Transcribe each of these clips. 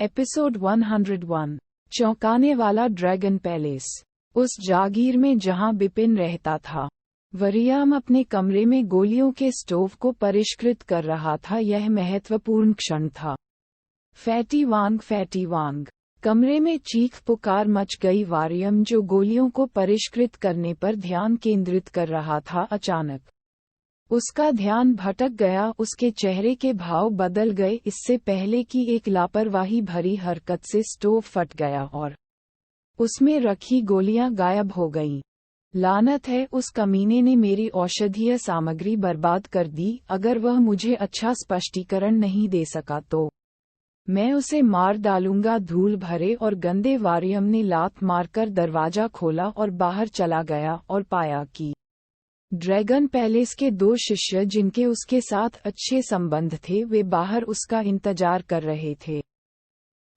Episode 101 चौंकाने वाला dragon palace. उस जागीर में जहां बिपिन रहता था, वरियाम अपने कमरे में गोलियों के स्टोव को परिष्कृत कर रहा था। यह महत्वपूर्ण क्षण था। फैटी वांग। कमरे में चीख पुकार मच गई। वारियम, जो गोलियों को परिष्कृत करने पर ध्यान केंद्रित कर रहा था, अचानक उसका ध्यान भटक गया। उसके चेहरे के भाव बदल गए। इससे पहले कि एक लापरवाही भरी हरकत से स्टोव फट गया और उसमें रखी गोलियां गायब हो गईं। लानत है, उस कमीने ने मेरी औषधीय सामग्री बर्बाद कर दी। अगर वह मुझे अच्छा स्पष्टीकरण नहीं दे सका तो मैं उसे मार डालूंगा। धूल भरे और गंदे वारियम ने लात मारकर दरवाजा खोला और बाहर चला गया और पाया कि ड्रैगन पैलेस के दो शिष्य, जिनके उसके साथ अच्छे संबंध थे, वे बाहर उसका इंतजार कर रहे थे।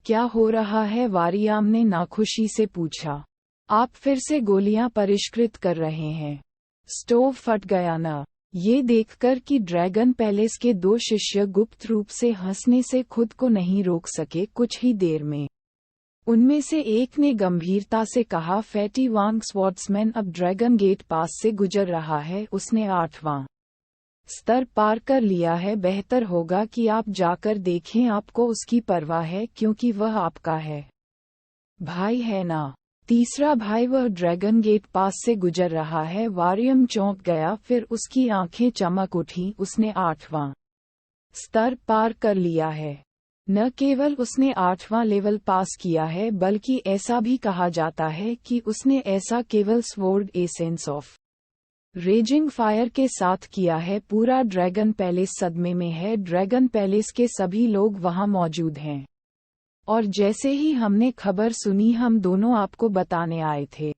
क्या हो रहा है? वारियाम ने नाखुशी से पूछा। आप फिर से गोलियां परिष्कृत कर रहे हैं। स्टोव फट गया न? ये देखकर कि ड्रैगन पैलेस के दो शिष्य गुप्त रूप से हंसने से खुद को नहीं रोक सके। कुछ ही देर में उनमें से एक ने गंभीरता से कहा, फैटी वांग स्वॉर्ड्समैन अब ड्रैगन गेट पास से गुजर रहा है। उसने 8वां स्तर पार कर लिया है। बेहतर होगा कि आप जाकर देखें। आपको उसकी परवाह है क्योंकि वह आपका है भाई, है ना? तीसरा भाई, वह ड्रैगन गेट पास से गुजर रहा है। वारियम चौंक गया, फिर उसकी आंखें चमक उठी। उसने 8वां स्तर पार कर लिया है। न केवल उसने 8वां लेवल पास किया है, बल्कि ऐसा भी कहा जाता है कि उसने ऐसा केवल sword essence of raising fire के साथ किया है। पूरा ड्रैगन पैलेस सदमे में है। ड्रैगन पैलेस के सभी लोग वहां मौजूद हैं और जैसे ही हमने खबर सुनी, हम दोनों आपको बताने आए थे।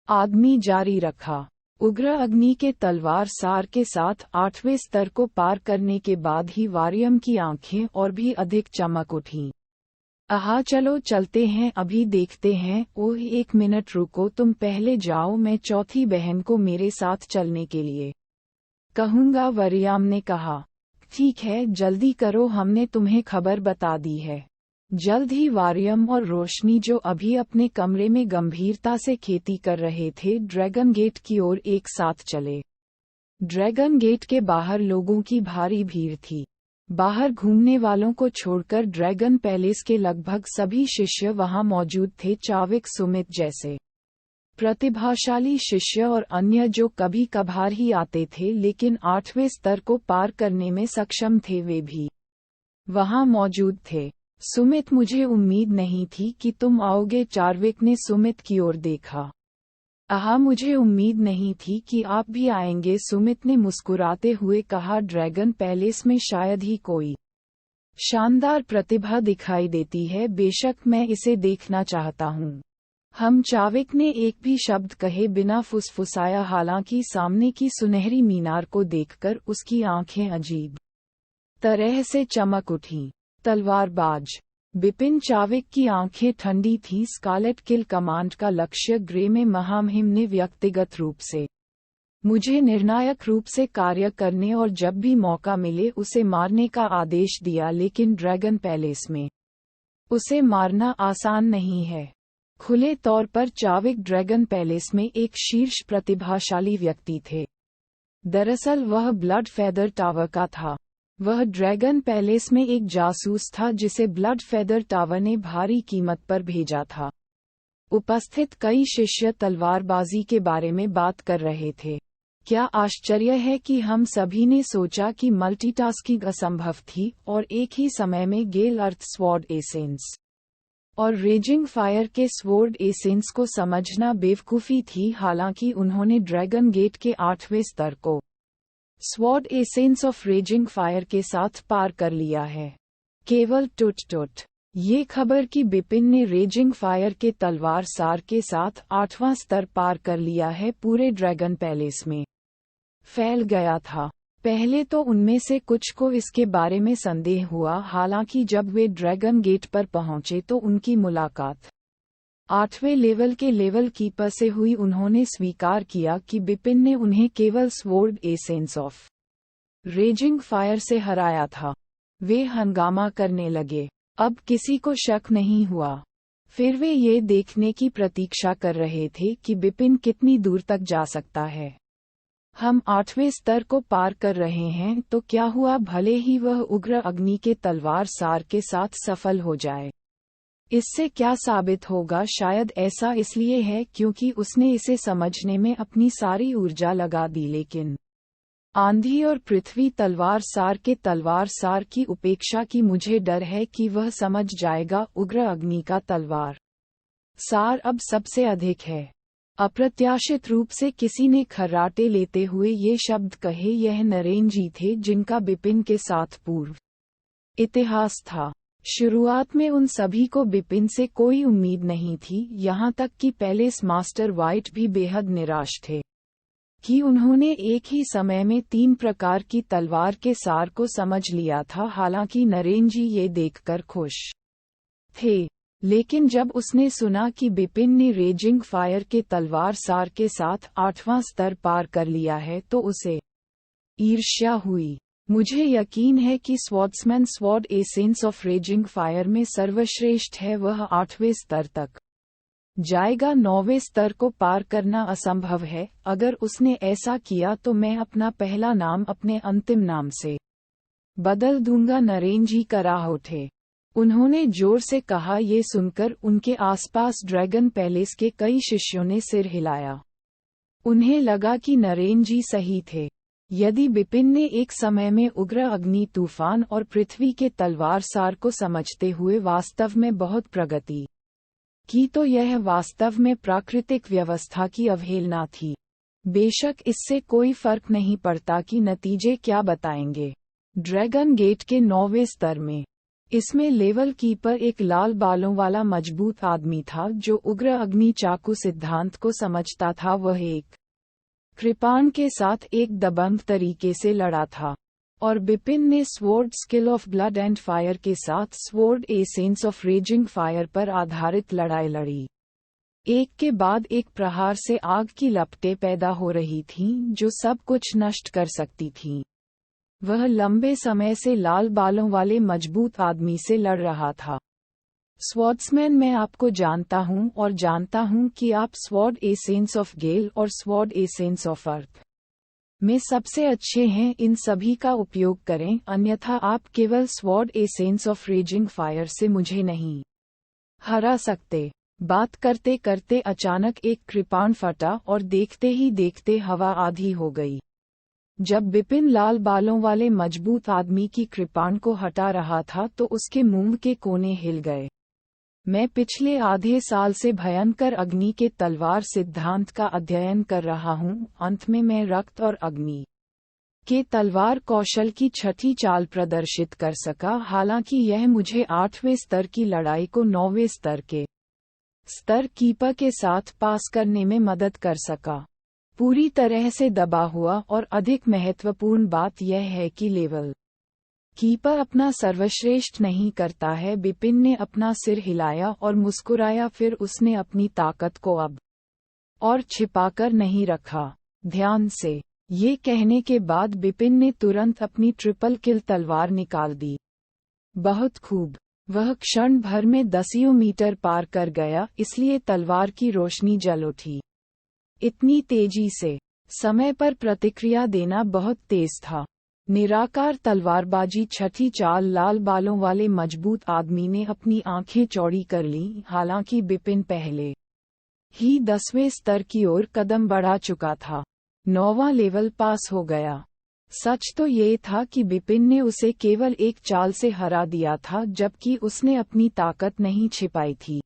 आदमी जारी रखा। उग्र अग्नि के तलवार सार के साथ 8वें स्तर को पार करने के बाद ही वारियम की आंखें और भी अधिक चमक उठीं। आहा, चलो चलते हैं, अभी देखते हैं। ओह, 1 मिनट रुको, तुम पहले जाओ। मैं चौथी बहन को मेरे साथ चलने के लिए कहूंगा, वरियाम ने कहा। ठीक है, जल्दी करो, हमने तुम्हें खबर बता दी है। जल्द ही वारियम और रोशनी, जो अभी अपने कमरे में गंभीरता से खेती कर रहे थे, ड्रैगन गेट की ओर एक साथ चले। ड्रैगन गेट के बाहर लोगों की भारी भीड़ थी। बाहर घूमने वालों को छोड़कर ड्रैगन पैलेस के लगभग सभी शिष्य वहां मौजूद थे। चाविक, सुमित जैसे प्रतिभाशाली शिष्य और अन्य जो कभी कभार ही आते थे लेकिन 8वें स्तर को पार करने में सक्षम थे, वे भी वहां मौजूद थे। सुमित, मुझे उम्मीद नहीं थी कि तुम आओगे। चार्विक ने सुमित की ओर देखा। आहा, मुझे उम्मीद नहीं थी कि आप भी आएंगे, सुमित ने मुस्कुराते हुए कहा। ड्रैगन पैलेस में शायद ही कोई शानदार प्रतिभा दिखाई देती है। बेशक मैं इसे देखना चाहता हूँ। हम चाविक ने एक भी शब्द कहे बिना फुसफुसाया। हालांकि सामने की सुनहरी मीनार को देखकर उसकी आंखें अजीब तरह से चमक उठीं। तलवारबाज बिपिन चाविक की आंखें ठंडी थीं। स्कारलेट किल कमांड का लक्ष्य ग्रे में महामहिम ने व्यक्तिगत रूप से मुझे निर्णायक रूप से कार्य करने और जब भी मौका मिले उसे मारने का आदेश दिया, लेकिन ड्रैगन पैलेस में उसे मारना आसान नहीं है। खुले तौर पर चाविक ड्रैगन पैलेस में एक शीर्ष प्रतिभाशाली व्यक्ति थे। दरअसल वह ब्लड फेदर टावर का था। वह ड्रैगन पैलेस में एक जासूस था जिसे ब्लड फेदर टावर ने भारी कीमत पर भेजा था। उपस्थित कई शिष्य तलवारबाजी के बारे में बात कर रहे थे। क्या आश्चर्य है कि हम सभी ने सोचा कि मल्टीटास्किंग असंभव थी और एक ही समय में गेल अर्थ स्वॉर्ड एसेंस और रेजिंग फायर के स्वॉर्ड एसेंस को समझना बेवकूफ़ी थी। हालांकि उन्होंने ड्रैगन गेट के 8वें स्तर को sword essence of raising fire के साथ पार कर लिया है। केवल टुट ये खबर कि बिपिन ने रेजिंग फायर के तलवार सार के साथ 8वां स्तर पार कर लिया है, पूरे ड्रैगन पैलेस में फैल गया था। पहले तो उनमें से कुछ को इसके बारे में संदेह हुआ। हालांकि जब वे ड्रैगन गेट पर पहुंचे तो उनकी मुलाकात 8वें लेवल के लेवल कीपर से हुई। उन्होंने स्वीकार किया कि बिपिन ने उन्हें केवल sword essence of raising fire से हराया था। वे हंगामा करने लगे। अब किसी को शक नहीं हुआ। फिर वे ये देखने की प्रतीक्षा कर रहे थे कि बिपिन कितनी दूर तक जा सकता है। हम 8वें स्तर को पार कर रहे हैं तो क्या हुआ, भले ही वह उग्र अग्नि के तलवार सार के साथ सफल हो जाए। इससे क्या साबित होगा, शायद ऐसा इसलिए है क्योंकि उसने इसे समझने में अपनी सारी ऊर्जा लगा दी, लेकिन आंधी और पृथ्वी तलवार सार के तलवार सार की उपेक्षा की मुझे डर है कि वह समझ जाएगा उग्र अग्नि का तलवार सार अब सबसे अधिक है। अप्रत्याशित रूप से किसी ने खर्राटे लेते हुए ये शब्द कहे। यह नरेन जी थे जिनका बिपिन के साथ पूर्व इतिहास था। शुरुआत में उन सभी को बिपिन से कोई उम्मीद नहीं थी, यहाँ तक कि पैलेस मास्टर वाइट भी बेहद निराश थे कि उन्होंने एक ही समय में 3 प्रकार की तलवार के सार को समझ लिया था। हालांकि नरेन जी ये देखकर खुश थे, लेकिन जब उसने सुना कि बिपिन ने रेजिंग फायर के तलवार सार के साथ 8वां स्तर पार कर लिया है तो उसे ईर्ष्या हुई। मुझे यकीन है कि swordsman sword essence of raising fire में सर्वश्रेष्ठ है। वह 8वें स्तर तक जाएगा, 9वें स्तर को पार करना असंभव है। अगर उसने ऐसा किया तो मैं अपना पहला नाम अपने अंतिम नाम से बदल दूंगा। नरेन जी कराह उठे। उन्होंने जोर से कहा। ये सुनकर उनके आसपास ड्रैगन पैलेस के कई शिष्यों ने सिर हिलाया। उन्हें लगा कि नरेन जी सही थे। यदि बिपिन ने एक समय में उग्र अग्नि तूफान और पृथ्वी के तलवार सार को समझते हुए वास्तव में बहुत प्रगति की तो यह वास्तव में प्राकृतिक व्यवस्था की अवहेलना थी। बेशक इससे कोई फर्क नहीं पड़ता कि नतीजे क्या बताएंगे। ड्रैगन गेट के 9वें स्तर में इसमें लेवल कीपर एक लाल बालों वाला मजबूत आदमी था जो उग्र अग्नि चाकू सिद्धांत को समझता था। वह एक कृपाण के साथ एक दबंग तरीके से लड़ा था और बिपिन ने sword skill of blood and fire के साथ sword essence of raising fire पर आधारित लड़ाई लड़ी। एक के बाद एक प्रहार से आग की लपटें पैदा हो रही थीं जो सब कुछ नष्ट कर सकती थीं। वह लंबे समय से लाल बालों वाले मजबूत आदमी से लड़ रहा था। स्वॉर्ड्समैन, मैं आपको जानता हूं और जानता हूं कि आप स्वॉर्ड एसेंस ऑफ गेल और स्वॉर्ड एसेंस ऑफ अर्थ में सबसे अच्छे हैं। इन सभी का उपयोग करें, अन्यथा आप केवल sword essence of raising fire से मुझे नहीं हरा सकते। बात करते करते अचानक एक कृपाण फटा और देखते ही देखते हवा आधी हो गई। जब बिपिन लाल बालों वाले मजबूत आदमी की कृपाण को हटा रहा था तो उसके मुंह के कोने हिल गए। मैं पिछले आधे साल से भयंकर अग्नि के तलवार सिद्धांत का अध्ययन कर रहा हूं। अंत में मैं रक्त और अग्नि के तलवार कौशल की छठी चाल प्रदर्शित कर सका। हालांकि यह मुझे 8वें स्तर की लड़ाई को 9वें स्तर के स्तर कीपर के साथ पास करने में मदद कर सका। पूरी तरह से दबा हुआ और अधिक महत्वपूर्ण बात यह है कि लेवल कीपर अपना सर्वश्रेष्ठ नहीं करता है। बिपिन ने अपना सिर हिलाया और मुस्कुराया। फिर उसने अपनी ताकत को अब और छिपाकर नहीं रखा। ध्यान से ये कहने के बाद बिपिन ने तुरंत अपनी ट्रिपल किल तलवार निकाल दी। बहुत खूब। वह क्षण भर में 10 मीटर पार कर गया, इसलिए तलवार की रोशनी जल उठी। इतनी तेजी से समय पर प्रतिक्रिया देना बहुत तेज था। निराकार तलवारबाजी छठी चाल। लाल बालों वाले मजबूत आदमी ने अपनी आंखें चौड़ी कर लीं। हालांकि बिपिन पहले ही 10वें स्तर की ओर कदम बढ़ा चुका था। 9वां लेवल पास हो गया। सच तो ये था कि बिपिन ने उसे केवल एक चाल से हरा दिया था, जबकि उसने अपनी ताकत नहीं छिपाई थी।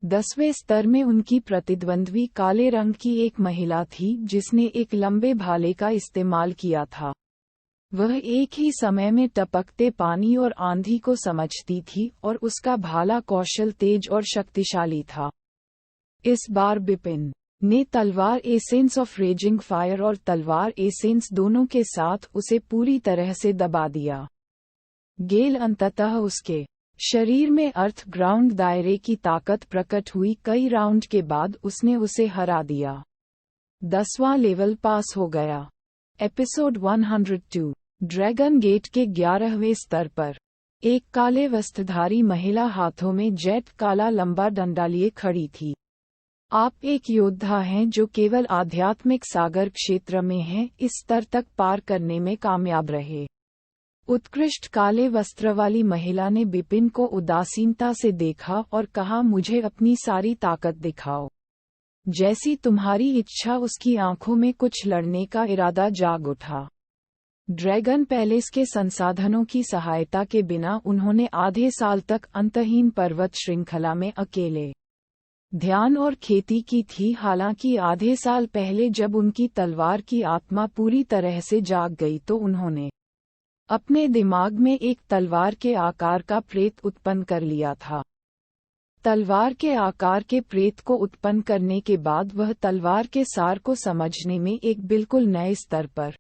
10वें स्तर में उनकी प्रतिद्वंद्वी काले रंग की एक महिला थी जिसने एक लंबे भाले का इस्तेमाल किया था। वह एक ही समय में टपकते पानी और आंधी को समझती थी और उसका भाला कौशल तेज और शक्तिशाली था। इस बार बिपिन ने तलवार एसेंस ऑफ रेजिंग फायर और तलवार एसेंस दोनों के साथ उसे पूरी तरह से दबा दिया। गेल अंततः उसके शरीर में अर्थ ग्राउंड दायरे की ताकत प्रकट हुई। कई राउंड के बाद उसने उसे हरा दिया। 10वां लेवल पास हो गया। एपिसोड 102 ड्रैगन गेट के 11वें स्तर पर एक काले वस्त्रधारी महिला हाथों में जेट काला लंबा डंडा लिए खड़ी थी। आप एक योद्धा हैं जो केवल आध्यात्मिक सागर क्षेत्र में हैं, इस स्तर तक पार करने में कामयाब रहे। उत्कृष्ट काले वस्त्र वाली महिला ने बिपिन को उदासीनता से देखा और कहा, मुझे अपनी सारी ताकत दिखाओ। जैसी तुम्हारी इच्छा। उसकी आंखों में कुछ लड़ने का इरादा जाग उठा। ड्रैगन पैलेस के संसाधनों की सहायता के बिना उन्होंने आधे साल तक अंतहीन पर्वत श्रृंखला में अकेले ध्यान और खेती की थी। हालांकि आधे साल पहले जब उनकी तलवार की आत्मा पूरी तरह से जाग गई तो उन्होंने अपने दिमाग में एक तलवार के आकार का प्रेत उत्पन्न कर लिया था। तलवार के आकार के प्रेत को उत्पन्न करने के बाद वह तलवार के सार को समझने में एक बिल्कुल नए स्तर पर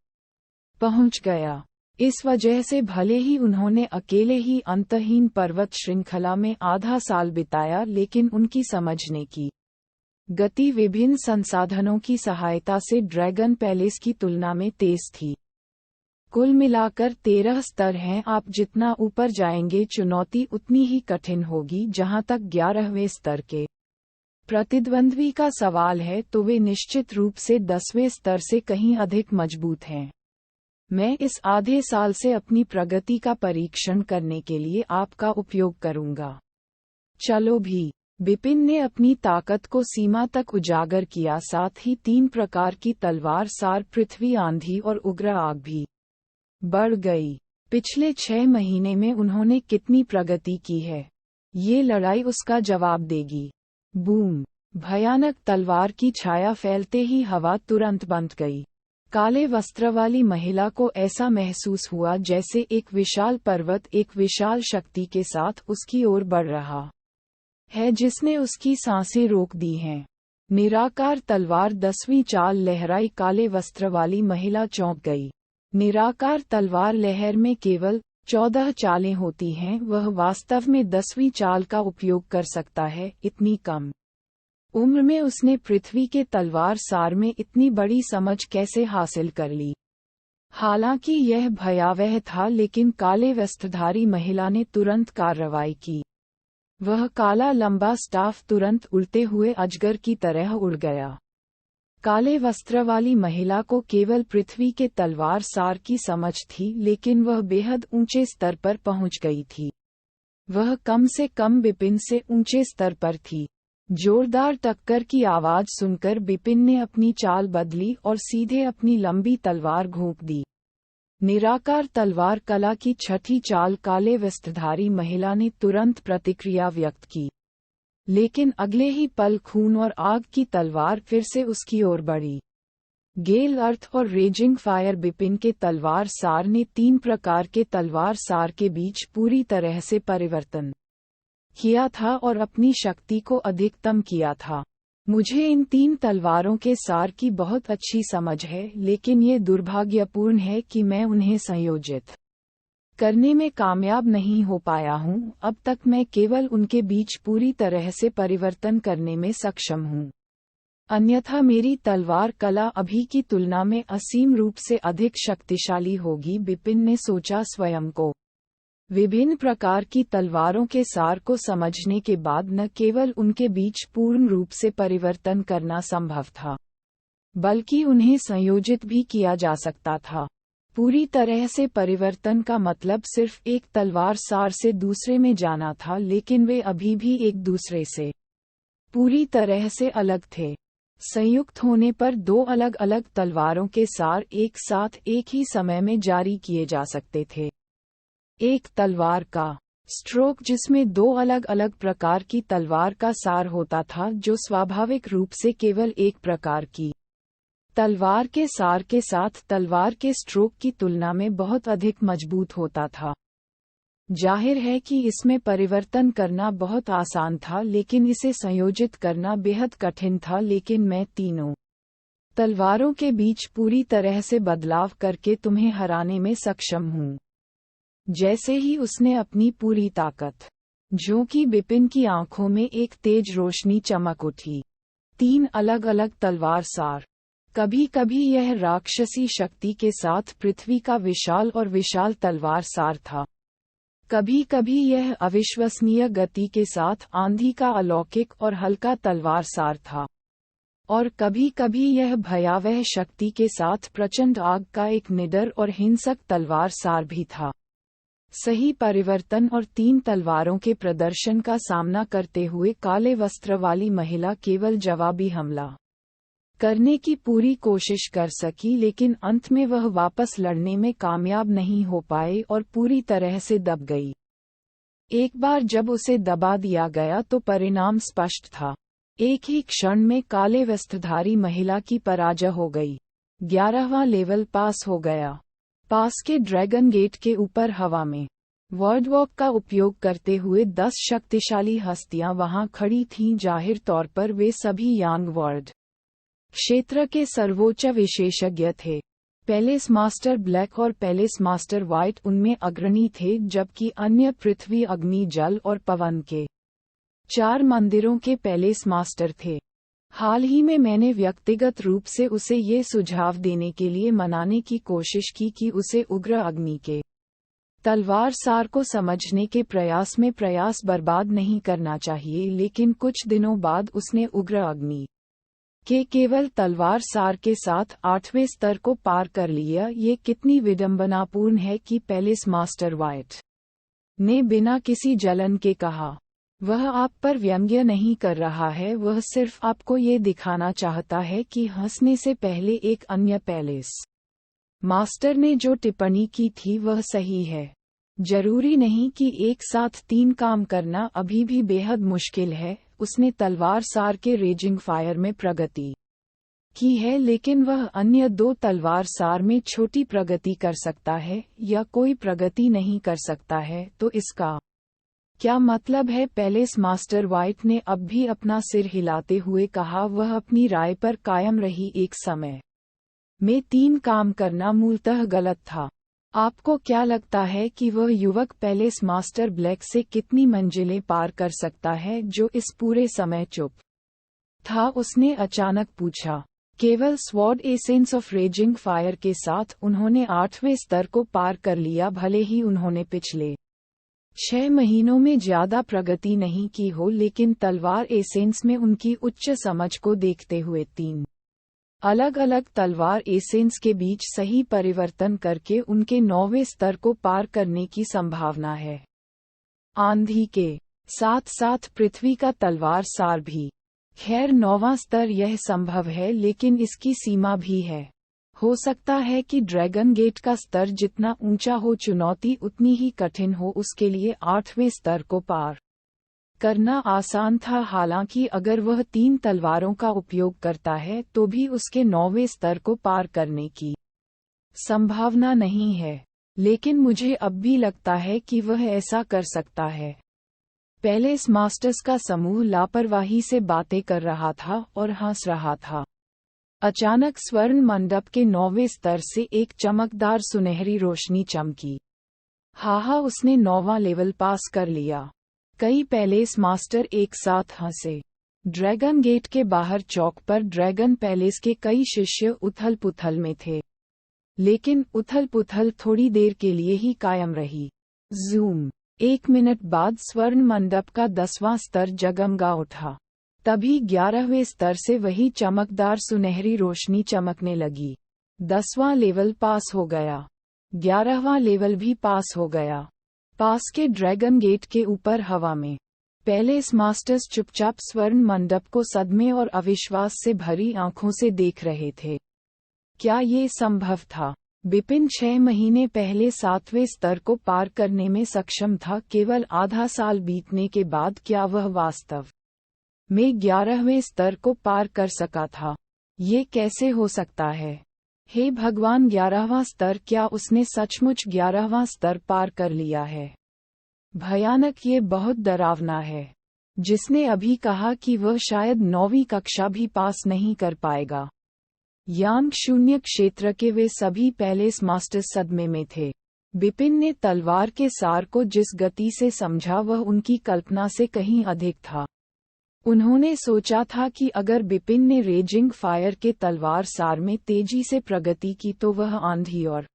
पहुंच गया। इस वजह से भले ही उन्होंने अकेले ही अंतहीन पर्वत श्रृंखला में आधा साल बिताया, लेकिन उनकी समझने की गति विभिन्न संसाधनों की सहायता से ड्रैगन पैलेस की तुलना में तेज थी। कुल मिलाकर 13 स्तर हैं। आप जितना ऊपर जाएंगे चुनौती उतनी ही कठिन होगी। जहां तक 11वें स्तर के प्रतिद्वंद्वी का सवाल है तो वे निश्चित रूप से 10वें स्तर से कहीं अधिक मजबूत हैं। मैं इस आधे साल से अपनी प्रगति का परीक्षण करने के लिए आपका उपयोग करूंगा। चलो भी। बिपिन ने अपनी ताकत को सीमा तक उजागर किया। साथ ही 3 प्रकार की तलवार सार, पृथ्वी, आंधी और उग्र आग भी बढ़ गई। पिछले 6 महीने में उन्होंने कितनी प्रगति की है, ये लड़ाई उसका जवाब देगी। बूम! भयानक तलवार की छाया फैलते ही हवा तुरंत बंद गई। काले वस्त्र वाली महिला को ऐसा महसूस हुआ जैसे एक विशाल पर्वत एक विशाल शक्ति के साथ उसकी ओर बढ़ रहा है, जिसने उसकी सांसें रोक दी हैं। निराकार तलवार 10वीं चाल लहराई। काले वस्त्र वाली महिला चौंक गई। निराकार तलवार लहर में केवल 14 चालें होती हैं। वह वास्तव में 10वीं चाल का उपयोग कर सकता है। इतनी कम उम्र में उसने पृथ्वी के तलवार सार में इतनी बड़ी समझ कैसे हासिल कर ली। हालांकि यह भयावह था, लेकिन काले वस्त्रधारी महिला ने तुरंत कार्रवाई की। वह काला लंबा स्टाफ तुरंत उड़ते हुए अजगर की तरह उड़ गया। काले वस्त्र वाली महिला को केवल पृथ्वी के तलवार सार की समझ थी, लेकिन वह बेहद ऊंचे स्तर पर पहुंच गई थी। वह कम से कम बिपिन से ऊंचे स्तर पर थी। जोरदार टक्कर की आवाज सुनकर बिपिन ने अपनी चाल बदली और सीधे अपनी लंबी तलवार घोंप दी। निराकार तलवार कला की 6ठी चाल। काले वस्त्रधारी महिला ने तुरंत प्रतिक्रिया व्यक्त की, लेकिन अगले ही पल खून और आग की तलवार फिर से उसकी ओर बढ़ी। गेल अर्थ और रेजिंग फायर। बिपिन के तलवार सार ने 3 प्रकार के तलवार सार के बीच पूरी तरह से परिवर्तन किया था और अपनी शक्ति को अधिकतम किया था। मुझे इन 3 तलवारों के सार की बहुत अच्छी समझ है, लेकिन ये दुर्भाग्यपूर्ण है कि मैं उन्हें संयोजित करने में कामयाब नहीं हो पाया हूँ। अब तक मैं केवल उनके बीच पूरी तरह से परिवर्तन करने में सक्षम हूँ। अन्यथा मेरी तलवार कला अभी की तुलना में असीम रूप से अधिक शक्तिशाली होगी। बिपिन ने सोचा। स्वयं को विभिन्न प्रकार की तलवारों के सार को समझने के बाद न केवल उनके बीच पूर्ण रूप से परिवर्तन करना संभव था, बल्कि उन्हें संयोजित भी किया जा सकता था। पूरी तरह से परिवर्तन का मतलब सिर्फ एक तलवार सार से दूसरे में जाना था, लेकिन वे अभी भी एक दूसरे से पूरी तरह से अलग थे। संयुक्त होने पर 2 अलग अलग तलवारों के सार एक साथ एक ही समय में जारी किए जा सकते थे। एक तलवार का स्ट्रोक जिसमें 2 अलग अलग प्रकार की तलवार का सार होता था, जो स्वाभाविक रूप से केवल एक प्रकार की तलवार के सार के साथ तलवार के स्ट्रोक की तुलना में बहुत अधिक मजबूत होता था। जाहिर है कि इसमें परिवर्तन करना बहुत आसान था, लेकिन इसे संयोजित करना बेहद कठिन था। लेकिन मैं तीनों तलवारों के बीच पूरी तरह से बदलाव करके तुम्हें हराने में सक्षम हूँ। जैसे ही उसने अपनी पूरी ताकत झोंकी, बिपिन की आंखों में एक तेज रोशनी चमक उठी। 3 अलग अलग तलवार सार। कभी कभी यह राक्षसी शक्ति के साथ पृथ्वी का विशाल और विशाल तलवार सार था। कभी कभी यह अविश्वसनीय गति के साथ आंधी का अलौकिक और हल्का तलवार सार था, और कभी कभी यह भयावह शक्ति के साथ प्रचंड आग का एक निडर और हिंसक तलवार सार भी था। सही परिवर्तन और 3 तलवारों के प्रदर्शन का सामना करते हुए काले वस्त्र वाली महिला केवल जवाबी हमला करने की पूरी कोशिश कर सकी, लेकिन अंत में वह वापस लड़ने में कामयाब नहीं हो पाई और पूरी तरह से दब गई। एक बार जब उसे दबा दिया गया तो परिणाम स्पष्ट था। एक ही क्षण में काले वस्त्रधारी महिला की पराजय हो गई। 11वां लेवल पास हो गया। पास के ड्रैगन गेट के ऊपर हवा में वर्डवॉक का उपयोग करते हुए 10 शक्तिशाली हस्तियां वहां खड़ी थीं। जाहिर तौर पर वे सभी यांग वर्ल्ड क्षेत्र के सर्वोच्च विशेषज्ञ थे। पैलेस मास्टर ब्लैक और पैलेस मास्टर व्हाइट उनमें अग्रणी थे, जबकि अन्य पृथ्वी, अग्नि, जल और पवन के 4 मंदिरों के पैलेस मास्टर थे। हाल ही में मैंने व्यक्तिगत रूप से उसे ये सुझाव देने के लिए मनाने की कोशिश की कि उसे उग्र अग्नि के तलवार सार को समझने के प्रयास में प्रयास बर्बाद नहीं करना चाहिए, लेकिन कुछ दिनों बाद उसने उग्र अग्नि के केवल तलवार सार के साथ 8वें स्तर को पार कर लिया। ये कितनी विडंबनापूर्ण है कि पैलेस मास्टर व्हाइट ने बिना किसी जलन के कहा। वह आप पर व्यंग्य नहीं कर रहा है, वह सिर्फ आपको ये दिखाना चाहता है कि हंसने से पहले एक अन्य पैलेस मास्टर ने जो टिप्पणी की थी वह सही है। जरूरी नहीं कि एक साथ 3 काम करना अभी भी बेहद मुश्किल है। उसने तलवार सार के रेजिंग फायर में प्रगति की है, लेकिन वह अन्य 2 तलवार सार में छोटी प्रगति कर सकता है या कोई प्रगति नहीं कर सकता है। तो इसका क्या मतलब है? पैलेस मास्टर व्हाइट ने अब भी अपना सिर हिलाते हुए कहा। वह अपनी राय पर कायम रही। एक समय में 3 काम करना मूलतः गलत था। आपको क्या लगता है कि वह युवक पैलेस मास्टर ब्लैक से कितनी मंजिलें पार कर सकता है, जो इस पूरे समय चुप था? उसने अचानक पूछा। केवल sword essence of raising fire के साथ उन्होंने 8वें स्तर को पार कर लिया, भले ही उन्होंने पिछले 6 महीनों में ज्यादा प्रगति नहीं की हो, लेकिन तलवार एसेंस में उनकी उच्च समझ को देखते हुए 3 अलग अलग तलवार एसेंस के बीच सही परिवर्तन करके उनके 9वें स्तर को पार करने की संभावना है। आंधी के साथ साथ पृथ्वी का तलवार सार भी। खैर, 9वां स्तर यह संभव है, लेकिन इसकी सीमा भी है। हो सकता है कि ड्रैगन गेट का स्तर जितना ऊंचा हो, चुनौती उतनी ही कठिन हो। उसके लिए 8वें स्तर को पार करना आसान था। हालांकि अगर वह 3 तलवारों का उपयोग करता है तो भी उसके 9वें स्तर को पार करने की संभावना नहीं है, लेकिन मुझे अब भी लगता है कि वह ऐसा कर सकता है। पैलेस मास्टर्स का समूह लापरवाही से बातें कर रहा था और हंस रहा था। अचानक स्वर्ण मंडप के 9वें स्तर से एक चमकदार सुनहरी रोशनी चमकी। हाहा, उसने 9वां लेवल पास कर लिया। कई पैलेस मास्टर एक साथ हंसे। ड्रैगन गेट के बाहर चौक पर ड्रैगन पैलेस के कई शिष्य उथल पुथल में थे, लेकिन उथल पुथल थोड़ी देर के लिए ही कायम रही। जूम। 1 मिनट बाद स्वर्ण मंडप का 10वां स्तर जगमगा उठा। तभी 11वें स्तर से वही चमकदार सुनहरी रोशनी चमकने लगी। 10वां लेवल पास हो गया। 11वां लेवल भी पास हो गया। पास के ड्रैगन गेट के ऊपर हवा में पैलेस मास्टर्स चुपचाप स्वर्ण मंडप को सदमे और अविश्वास से भरी आंखों से देख रहे थे। क्या ये संभव था? बिपिन 6 महीने पहले 7वें स्तर को पार करने में सक्षम था। केवल आधा साल बीतने के बाद क्या वह वास्तव में 11वें स्तर को पार कर सका था? ये कैसे हो सकता है? हे भगवान, 11वां स्तर! क्या उसने सचमुच 11वां स्तर पार कर लिया है? भयानक, ये बहुत डरावना है। जिसने अभी कहा कि वह शायद 9वीं कक्षा भी पास नहीं कर पाएगा। यांग शून्य क्षेत्र के वे सभी पैलेस मास्टर सदमे में थे। बिपिन ने तलवार के सार को जिस गति से समझा वह उनकी कल्पना से कहीं अधिक था। उन्होंने सोचा था कि अगर बिपिन ने रेजिंग फायर के तलवार सार में तेजी से प्रगति की तो वह आंधी और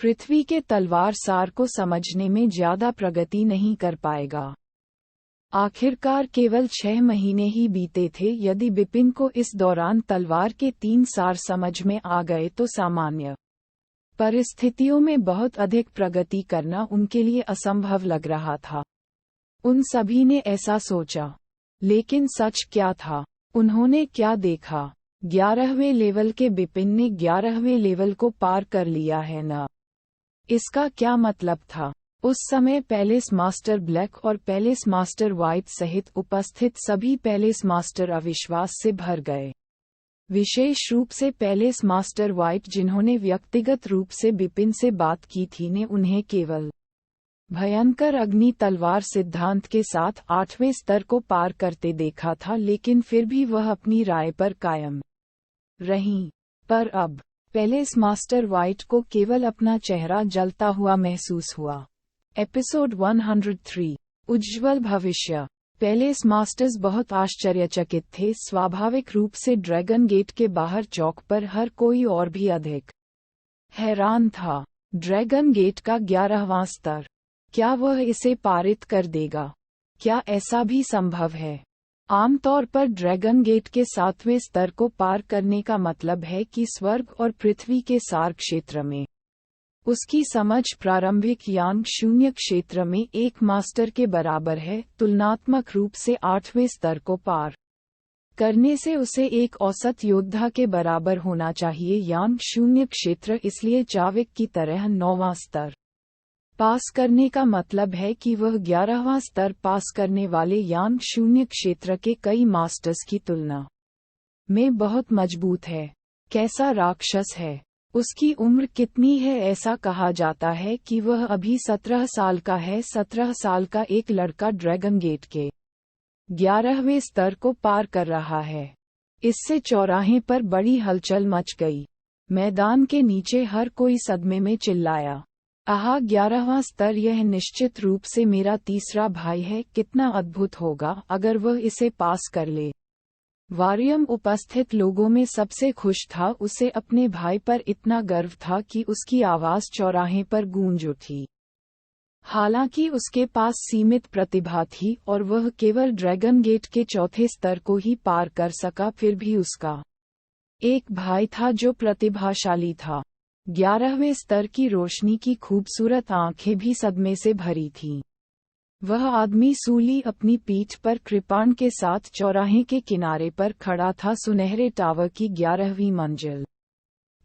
पृथ्वी के तलवार सार को समझने में ज्यादा प्रगति नहीं कर पाएगा। आखिरकार केवल 6 महीने ही बीते थे। यदि बिपिन को इस दौरान तलवार के 3 सार समझ में आ गए तो सामान्य परिस्थितियों में बहुत अधिक प्रगति करना उनके लिए असंभव लग रहा था। उन सभी ने ऐसा सोचा, लेकिन सच क्या था? उन्होंने क्या देखा? 11वें लेवल के बिपिन ने 11वें लेवल को पार कर लिया है न? इसका क्या मतलब था? उस समय पैलेस मास्टर ब्लैक और पैलेस मास्टर व्हाइट सहित उपस्थित सभी पैलेस मास्टर अविश्वास से भर गए। विशेष रूप से पैलेस मास्टर व्हाइट, जिन्होंने व्यक्तिगत रूप से बिपिन से बात की थी, ने उन्हें केवल भयंकर अग्नि तलवार सिद्धांत के साथ 8वें स्तर को पार करते देखा था, लेकिन फिर भी वह अपनी राय पर कायम रहीं। पर अब पैलेस मास्टर व्हाइट को केवल अपना चेहरा जलता हुआ महसूस हुआ। एपिसोड 103 उज्ज्वल भविष्य। पैलेस मास्टर्स बहुत आश्चर्यचकित थे। स्वाभाविक रूप से ड्रैगन गेट के बाहर चौक पर हर कोई और भी अधिक हैरान था। ड्रैगन गेट का 11वां स्तर, क्या वह इसे पारित कर देगा? क्या ऐसा भी संभव है? आमतौर पर ड्रैगन गेट के 7वें स्तर को पार करने का मतलब है कि स्वर्ग और पृथ्वी के सार क्षेत्र में उसकी समझ प्रारंभिक यान शून्य क्षेत्र में एक मास्टर के बराबर है। तुलनात्मक रूप से 8वें स्तर को पार करने से उसे एक औसत योद्धा के बराबर होना चाहिए यान शून्य क्षेत्र। इसलिए चाविक की तरह 9वां स्तर पास करने का मतलब है कि वह 11वां स्तर पास करने वाले यान शून्य क्षेत्र के कई मास्टर्स की तुलना में बहुत मजबूत है। कैसा राक्षस है? उसकी उम्र कितनी है? ऐसा कहा जाता है कि वह अभी 17 साल का है। 17 साल का एक लड़का ड्रैगन गेट के 11वें स्तर को पार कर रहा है। इससे चौराहे पर बड़ी हलचल मच गई। मैदान के नीचे हर कोई सदमे में चिल्लाया, आहा, 11वां स्तर! यह निश्चित रूप से मेरा तीसरा भाई है। कितना अद्भुत होगा अगर वह इसे पास कर ले। वारियम उपस्थित लोगों में सबसे खुश था। उसे अपने भाई पर इतना गर्व था कि उसकी आवाज चौराहे पर गूंज उठी। हालांकि उसके पास सीमित प्रतिभा थी और वह केवल ड्रैगन गेट के 4थे स्तर को ही पार कर सका, फिर भी उसका एक भाई था जो प्रतिभाशाली था। 11वें स्तर की रोशनी की खूबसूरत आंखें भी सदमे से भरी थीं। वह आदमी सूली अपनी पीठ पर कृपाण के साथ चौराहे के किनारे पर खड़ा था। सुनहरे टावर की 11वीं मंजिल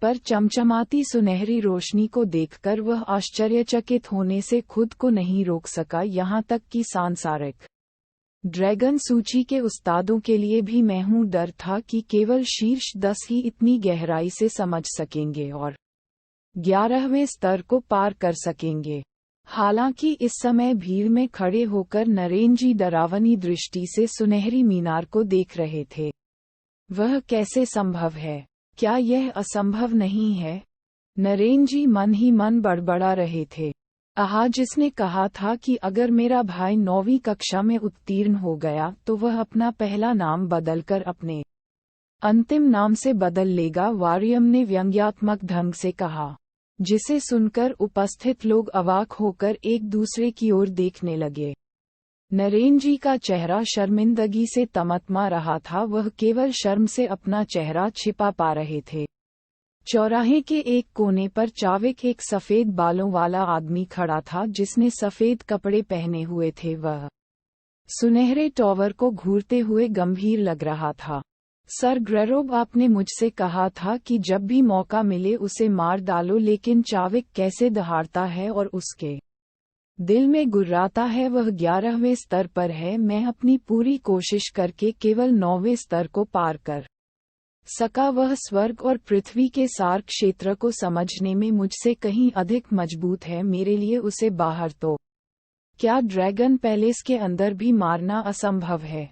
पर चमचमाती सुनहरी रोशनी को देखकर वह आश्चर्यचकित होने से खुद को नहीं रोक सका। यहाँ तक कि सांसारिक ड्रैगन सूची के उस्तादों के लिए भी महू डर था कि केवल शीर्ष 10 ही इतनी गहराई से समझ सकेंगे और 11वें स्तर को पार कर सकेंगे। हालांकि इस समय भीड़ में खड़े होकर नरेन जी डरावनी दृष्टि से सुनहरी मीनार को देख रहे थे। वह कैसे संभव है? क्या यह असंभव नहीं है? नरेन जी मन ही मन बड़बड़ा रहे थे। आहा, जिसने कहा था कि अगर मेरा भाई 9वीं कक्षा में उत्तीर्ण हो गया तो वह अपना पहला नाम बदलकर अपने अंतिम नाम से बदल लेगा, वारियम ने व्यंग्यात्मक ढंग से कहा, जिसे सुनकर उपस्थित लोग अवाक होकर एक दूसरे की ओर देखने लगे। नरेन जी का चेहरा शर्मिंदगी से तमतमा रहा था। वह केवल शर्म से अपना चेहरा छिपा पा रहे थे। चौराहे के एक कोने पर चाविक, एक सफेद बालों वाला आदमी खड़ा था जिसने सफेद कपड़े पहने हुए थे। वह सुनहरे टॉवर को घूरते हुए गंभीर लग रहा था। सर ग्रेरोब, आपने मुझसे कहा था कि जब भी मौका मिले उसे मार डालो, लेकिन चाविक कैसे दहाड़ता है और उसके दिल में गुर्राता है। वह 11वें स्तर पर है। मैं अपनी पूरी कोशिश करके केवल 9वें स्तर को पार कर सका। वह स्वर्ग और पृथ्वी के सार क्षेत्र को समझने में मुझसे कहीं अधिक मजबूत है। मेरे लिए उसे बाहर तो क्या ड्रैगन पैलेस के अंदर भी मारना असंभव है।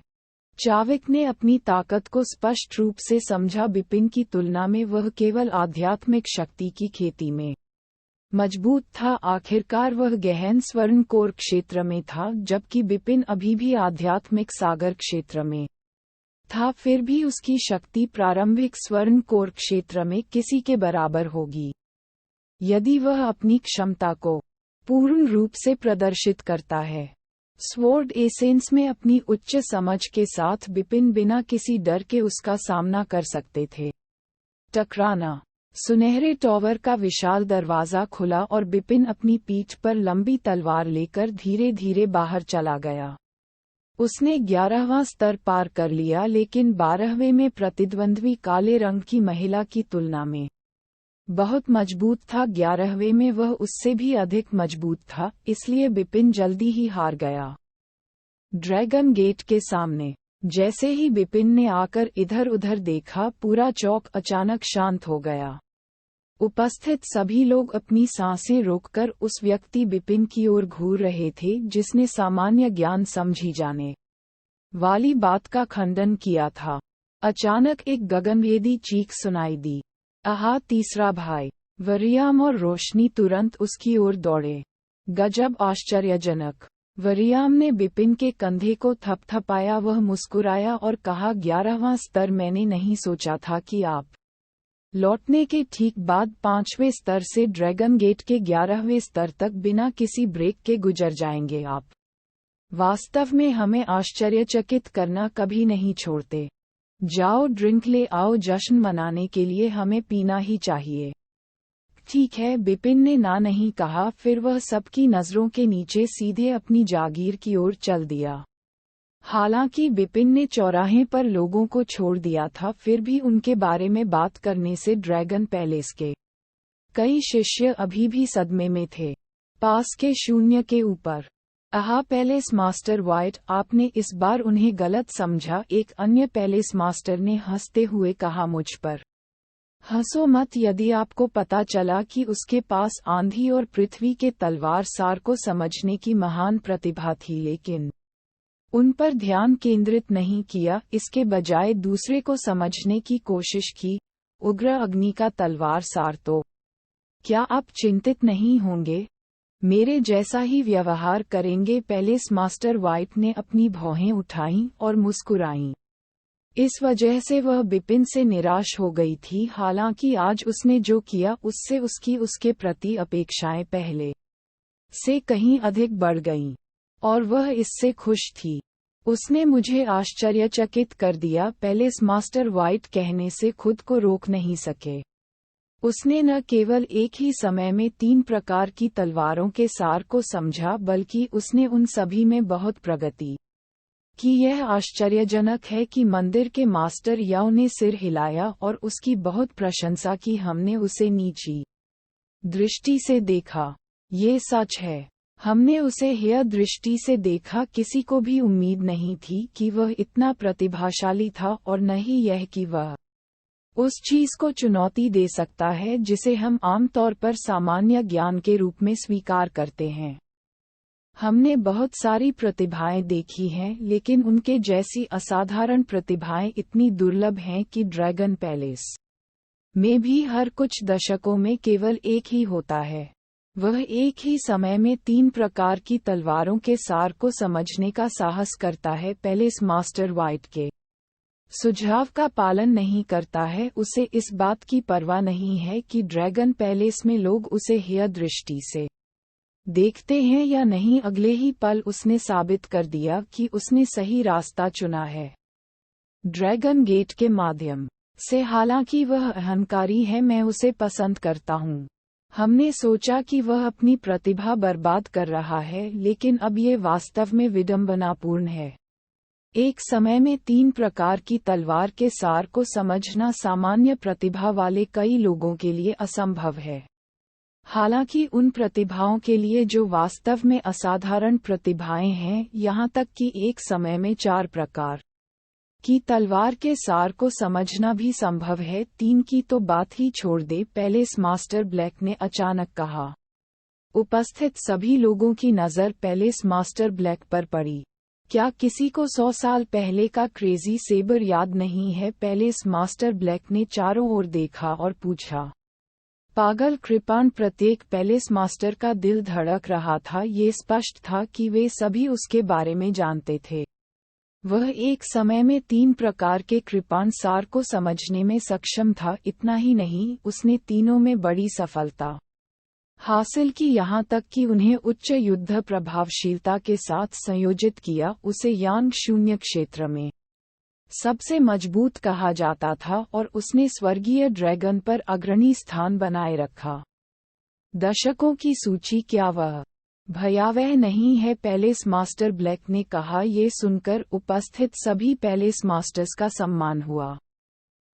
चाविक ने अपनी ताकत को स्पष्ट रूप से समझा। बिपिन की तुलना में वह केवल आध्यात्मिक शक्ति की खेती में मजबूत था। आखिरकार वह गहन स्वर्ण कोर क्षेत्र में था, जबकि बिपिन अभी भी आध्यात्मिक सागर क्षेत्र में था। फिर भी उसकी शक्ति प्रारंभिक स्वर्ण कोर क्षेत्र में किसी के बराबर होगी। यदि वह अपनी क्षमता को पूर्ण रूप से प्रदर्शित करता है। स्वॉर्ड एसेंस में अपनी उच्च समझ के साथ बिपिन बिना किसी डर के उसका सामना कर सकते थे। टकराना। सुनहरे टॉवर का विशाल दरवाजा खुला और बिपिन अपनी पीठ पर लंबी तलवार लेकर धीरे धीरे बाहर चला गया। उसने 11वां स्तर पार कर लिया, लेकिन 12वें में प्रतिद्वंद्वी काले रंग की महिला की तुलना में बहुत मजबूत था। 11वें में वह उससे भी अधिक मजबूत था, इसलिए बिपिन जल्दी ही हार गया। ड्रैगन गेट के सामने जैसे ही बिपिन ने आकर इधर उधर देखा, पूरा चौक अचानक शांत हो गया। उपस्थित सभी लोग अपनी सांसें रोककर उस व्यक्ति बिपिन की ओर घूर रहे थे जिसने सामान्य ज्ञान समझी जाने वाली बात का खंडन किया था। अचानक एक गगनभेदी चीख सुनाई दी। आहा! तीसरा भाई! वरियाम और रोशनी तुरंत उसकी ओर दौड़े। गजब आश्चर्यजनक! वरियाम ने बिपिन के कंधे को थपथपाया। वह मुस्कुराया और कहा, 11वां स्तर! मैंने नहीं सोचा था कि आप लौटने के ठीक बाद 5वें स्तर से ड्रैगन गेट के 11वें स्तर तक बिना किसी ब्रेक के गुजर जाएंगे। आप वास्तव में हमें आश्चर्यचकित करना कभी नहीं छोड़ते। जाओ, ड्रिंक ले आओ, जश्न मनाने के लिए हमें पीना ही चाहिए। ठीक है, बिपिन ने ना नहीं कहा। फिर वह सबकी नजरों के नीचे सीधे अपनी जागीर की ओर चल दिया। हालांकि बिपिन ने चौराहे पर लोगों को छोड़ दिया था, फिर भी उनके बारे में बात करने से ड्रैगन पैलेस के कई शिष्य अभी भी सदमे में थे। पास के शून्य के ऊपर। आहा! पैलेस मास्टर व्हाइट, आपने इस बार उन्हें गलत समझा। एक अन्य पैलेस मास्टर ने हंसते हुए कहा, मुझ पर हंसो मत। यदि आपको पता चला कि उसके पास आंधी और पृथ्वी के तलवार सार को समझने की महान प्रतिभा थी, लेकिन उन पर ध्यान केंद्रित नहीं किया, इसके बजाय दूसरे को समझने की कोशिश की, उग्र अग्नि का तलवार सार, तो क्या आप चिंतित नहीं होंगे? मेरे जैसा ही व्यवहार करेंगे? पैलेस मास्टर व्हाइट ने अपनी भौहें उठाईं और मुस्कुराईं। इस वजह से वह बिपिन से निराश हो गई थी। हालांकि आज उसने जो किया उससे उसके प्रति अपेक्षाएं पहले से कहीं अधिक बढ़ गईं, और वह इससे खुश थी। उसने मुझे आश्चर्यचकित कर दिया, पैलेस मास्टर व्हाइट कहने से खुद को रोक नहीं सके। उसने न केवल एक ही समय में 3 प्रकार की तलवारों के सार को समझा, बल्कि उसने उन सभी में बहुत प्रगति की। यह आश्चर्यजनक है कि मंदिर के मास्टर याओ ने सिर हिलाया और उसकी बहुत प्रशंसा की। हमने उसे नीची दृष्टि से देखा। ये सच है, हमने उसे हेय दृष्टि से देखा। किसी को भी उम्मीद नहीं थी कि वह इतना प्रतिभाशाली था, और न ही यह कि वह उस चीज को चुनौती दे सकता है जिसे हम आमतौर पर सामान्य ज्ञान के रूप में स्वीकार करते हैं। हमने बहुत सारी प्रतिभाएं देखी हैं, लेकिन उनके जैसी असाधारण प्रतिभाएं इतनी दुर्लभ हैं कि ड्रैगन पैलेस में भी हर कुछ दशकों में केवल एक ही होता है। वह एक ही समय में 3 प्रकार की तलवारों के सार को समझने का साहस करता है। पैलेस मास्टर व्हाइट के सुझाव का पालन नहीं करता है। उसे इस बात की परवाह नहीं है कि ड्रैगन पैलेस में लोग उसे हेय दृष्टि से देखते हैं या नहीं। अगले ही पल उसने साबित कर दिया कि उसने सही रास्ता चुना है। ड्रैगन गेट के माध्यम से, हालांकि वह अहंकारी है, मैं उसे पसंद करता हूँ। हमने सोचा कि वह अपनी प्रतिभा बर्बाद कर रहा है, लेकिन अब ये वास्तव में विडंबनापूर्ण है। एक समय में 3 प्रकार की तलवार के सार को समझना सामान्य प्रतिभा वाले कई लोगों के लिए असंभव है। हालांकि उन प्रतिभाओं के लिए जो वास्तव में असाधारण प्रतिभाएं हैं, यहाँ तक कि एक समय में 4 प्रकार की तलवार के सार को समझना भी संभव है। 3 की तो बात ही छोड़ दे, पैलेस मास्टर ब्लैक ने अचानक कहा। उपस्थित सभी लोगों की नज़र पैलेस मास्टर ब्लैक पर पड़ी। क्या किसी को 100 साल पहले का क्रेजी सेबर याद नहीं है? पैलेस मास्टर ब्लैक ने चारों ओर देखा और पूछा। पागल कृपाण! प्रत्येक पैलेस मास्टर का दिल धड़क रहा था। ये स्पष्ट था कि वे सभी उसके बारे में जानते थे। वह एक समय में 3 प्रकार के कृपाण सार को समझने में सक्षम था। इतना ही नहीं, उसने तीनों में बड़ी सफलता हासिल की, यहाँ तक कि उन्हें उच्च युद्ध प्रभावशीलता के साथ संयोजित किया। उसे यांग शून्य क्षेत्र में सबसे मजबूत कहा जाता था और उसने स्वर्गीय ड्रैगन पर अग्रणी स्थान बनाए रखा। दशकों की सूची क्या वह भयावह नहीं है? पैलेस मास्टर ब्लैक ने कहा। ये सुनकर उपस्थित सभी पैलेस मास्टर्स का सम्मान हुआ।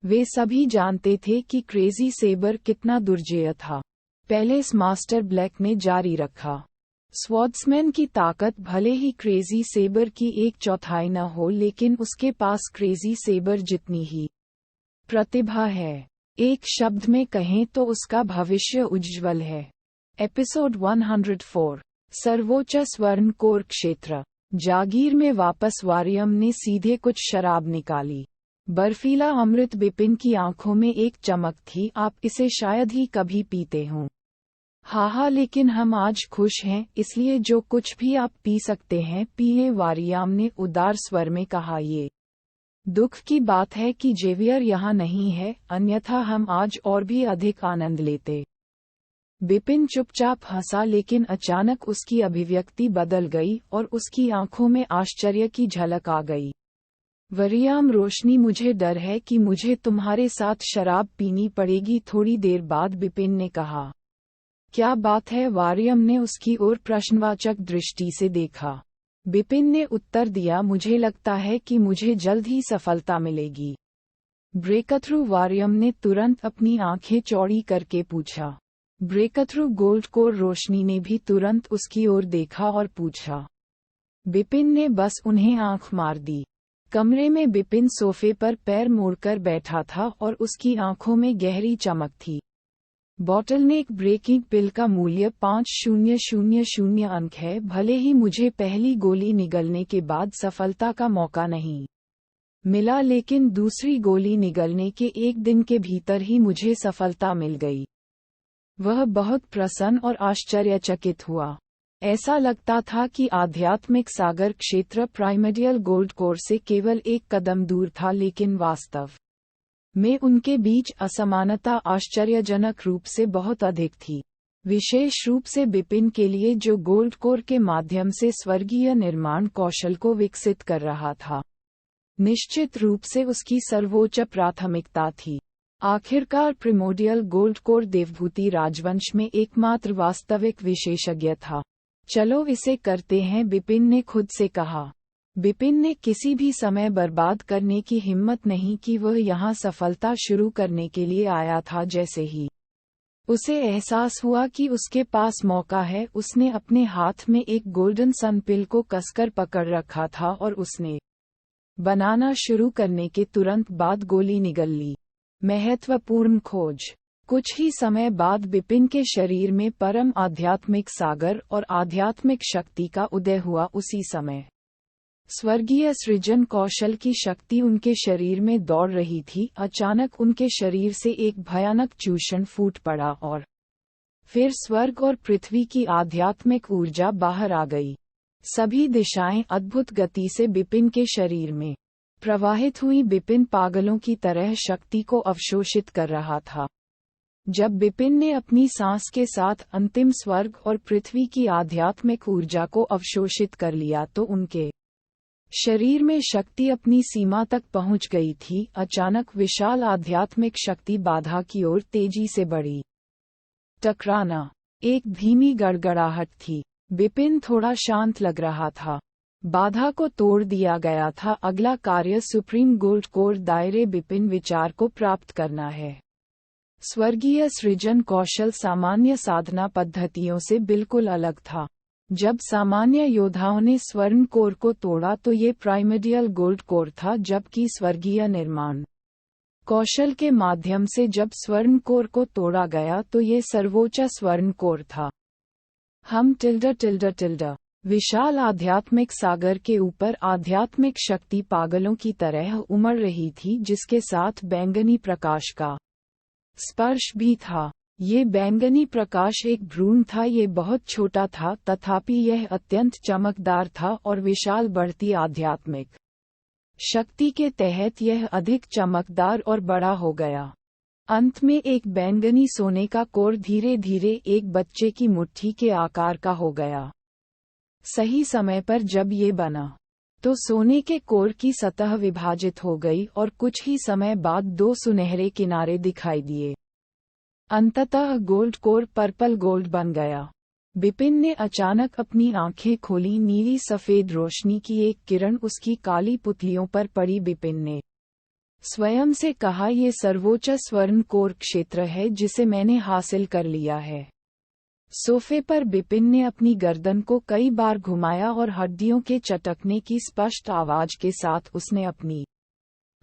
वे सभी जानते थे कि क्रेजी सेबर कितना दुर्जेय था। पैलेस मास्टर ब्लैक ने जारी रखा। स्वॉर्ड्समैन की ताकत भले ही क्रेजी सेबर की 1/4 न हो, लेकिन उसके पास क्रेजी सेबर जितनी ही प्रतिभा है। एक शब्द में कहें तो उसका भविष्य उज्ज्वल है। एपिसोड 104 सर्वोच्च स्वर्ण कोर क्षेत्र। जागीर में वापस वारियम ने सीधे कुछ शराब निकाली। बर्फीला अमृत। बिपिन की आंखों में एक चमक थी। आप इसे शायद ही कभी पीते हों। हाँ, लेकिन हम आज खुश हैं, इसलिए जो कुछ भी आप पी सकते हैं पिए, वारियम ने उदार स्वर में कहा। ये दुख की बात है कि जेवियर यहाँ नहीं है, अन्यथा हम आज और भी अधिक आनंद लेते। बिपिन चुपचाप हंसा, लेकिन अचानक उसकी अभिव्यक्ति बदल गई और उसकी आंखों में आश्चर्य की झलक आ गई। वारियम, रोशनी, मुझे डर है कि मुझे तुम्हारे साथ शराब पीनी पड़ेगी। थोड़ी देर बाद बिपिन ने कहा। क्या बात है? वारियम ने उसकी ओर प्रश्नवाचक दृष्टि से देखा। बिपिन ने उत्तर दिया, मुझे लगता है कि मुझे जल्द ही सफलता मिलेगी। ब्रेकथ्रू? वारियम ने तुरंत अपनी आंखें चौड़ी करके पूछा। Breakthrough gold core? रोशनी ने भी तुरंत उसकी ओर देखा और पूछा। बिपिन ने बस उन्हें आंख मार दी। कमरे में बिपिन सोफे पर पैर मोड़कर बैठा था और उसकी आंखों में गहरी चमक थी। बॉटलनेक ब्रेकिंग पिल का मूल्य 5000 अंक है। भले ही मुझे पहली गोली निगलने के बाद सफलता का मौका नहीं मिला, लेकिन दूसरी गोली निगलने के एक दिन के भीतर ही मुझे सफलता मिल गई। वह बहुत प्रसन्न और आश्चर्यचकित हुआ। ऐसा लगता था कि आध्यात्मिक सागर क्षेत्र प्राइमर्डियल गोल्ड कोर से केवल एक कदम दूर था, लेकिन वास्तव में उनके बीच असमानता आश्चर्यजनक रूप से बहुत अधिक थी। विशेष रूप से बिपिन के लिए, जो गोल्ड कोर के माध्यम से स्वर्गीय निर्माण कौशल को विकसित कर रहा था, निश्चित रूप से उसकी सर्वोच्च प्राथमिकता थी। आखिरकार प्रिमोडियल गोल्ड कोर देवभूति राजवंश में एकमात्र वास्तविक विशेषज्ञ था। चलो इसे करते हैं, बिपिन ने खुद से कहा। बिपिन ने किसी भी समय बर्बाद करने की हिम्मत नहीं की। वह यहाँ सफलता शुरू करने के लिए आया था। जैसे ही उसे एहसास हुआ कि उसके पास मौका है, उसने अपने हाथ में एक गोल्डन सन पिल को कसकर पकड़ रखा था और उसने बनाना शुरू करने के तुरंत बाद गोली निगल ली। महत्वपूर्ण खोज। कुछ ही समय बाद बिपिन के शरीर में परम आध्यात्मिक सागर और आध्यात्मिक शक्ति का उदय हुआ। उसी समय स्वर्गीय सृजन कौशल की शक्ति उनके शरीर में दौड़ रही थी। अचानक उनके शरीर से एक भयानक चूषण फूट पड़ा और फिर स्वर्ग और पृथ्वी की आध्यात्मिक ऊर्जा बाहर आ गई। सभी दिशाएं अद्भुत गति से बिपिन के शरीर में प्रवाहित हुई। बिपिन पागलों की तरह शक्ति को अवशोषित कर रहा था। जब बिपिन ने अपनी सांस के साथ अंतिम स्वर्ग और पृथ्वी की आध्यात्मिक ऊर्जा को अवशोषित कर लिया, तो उनके शरीर में शक्ति अपनी सीमा तक पहुंच गई थी। अचानक विशाल आध्यात्मिक शक्ति बाधा की ओर तेजी से बढ़ी। टकराना। एक धीमी गड़गड़ाहट थी। बिपिन थोड़ा शांत लग रहा था। बाधा को तोड़ दिया गया था। अगला कार्य सुप्रीम गोल्ड कोर दायरे बिपिन विचार को प्राप्त करना है। स्वर्गीय सृजन कौशल सामान्य साधना पद्धतियों से बिल्कुल अलग था। जब सामान्य योद्धाओं ने स्वर्ण कोर को तोड़ा तो ये प्राइमर्डियल गोल्ड कोर था, जबकि स्वर्गीय निर्माण कौशल के माध्यम से जब स्वर्ण कोर को तोड़ा गया तो ये सर्वोच्च स्वर्ण कोर था। हम विशाल आध्यात्मिक सागर के ऊपर आध्यात्मिक शक्ति पागलों की तरह उमड़ रही थी, जिसके साथ बैंगनी प्रकाश का स्पर्श भी था। ये बैंगनी प्रकाश एक भ्रूण था। ये बहुत छोटा था, तथापि यह अत्यंत चमकदार था और विशाल बढ़ती आध्यात्मिक शक्ति के तहत यह अधिक चमकदार और बड़ा हो गया। अंत में एक बैंगनी सोने का कोर धीरे धीरे एक बच्चे की मुट्ठी के आकार का हो गया। सही समय पर जब ये बना तो सोने के कोर की सतह विभाजित हो गई और कुछ ही समय बाद दो सुनहरे किनारे दिखाई दिए। अंततः गोल्ड कोर पर्पल गोल्ड बन गया। बिपिन ने अचानक अपनी आंखें खोली। नीली सफेद रोशनी की एक किरण उसकी काली पुतलियों पर पड़ी। बिपिन ने स्वयं से कहा, ये सर्वोच्च स्वर्ण कोर क्षेत्र है जिसे मैंने हासिल कर लिया है। सोफे पर बिपिन ने अपनी गर्दन को कई बार घुमाया और हड्डियों के चटकने की स्पष्ट आवाज के साथ उसने अपनी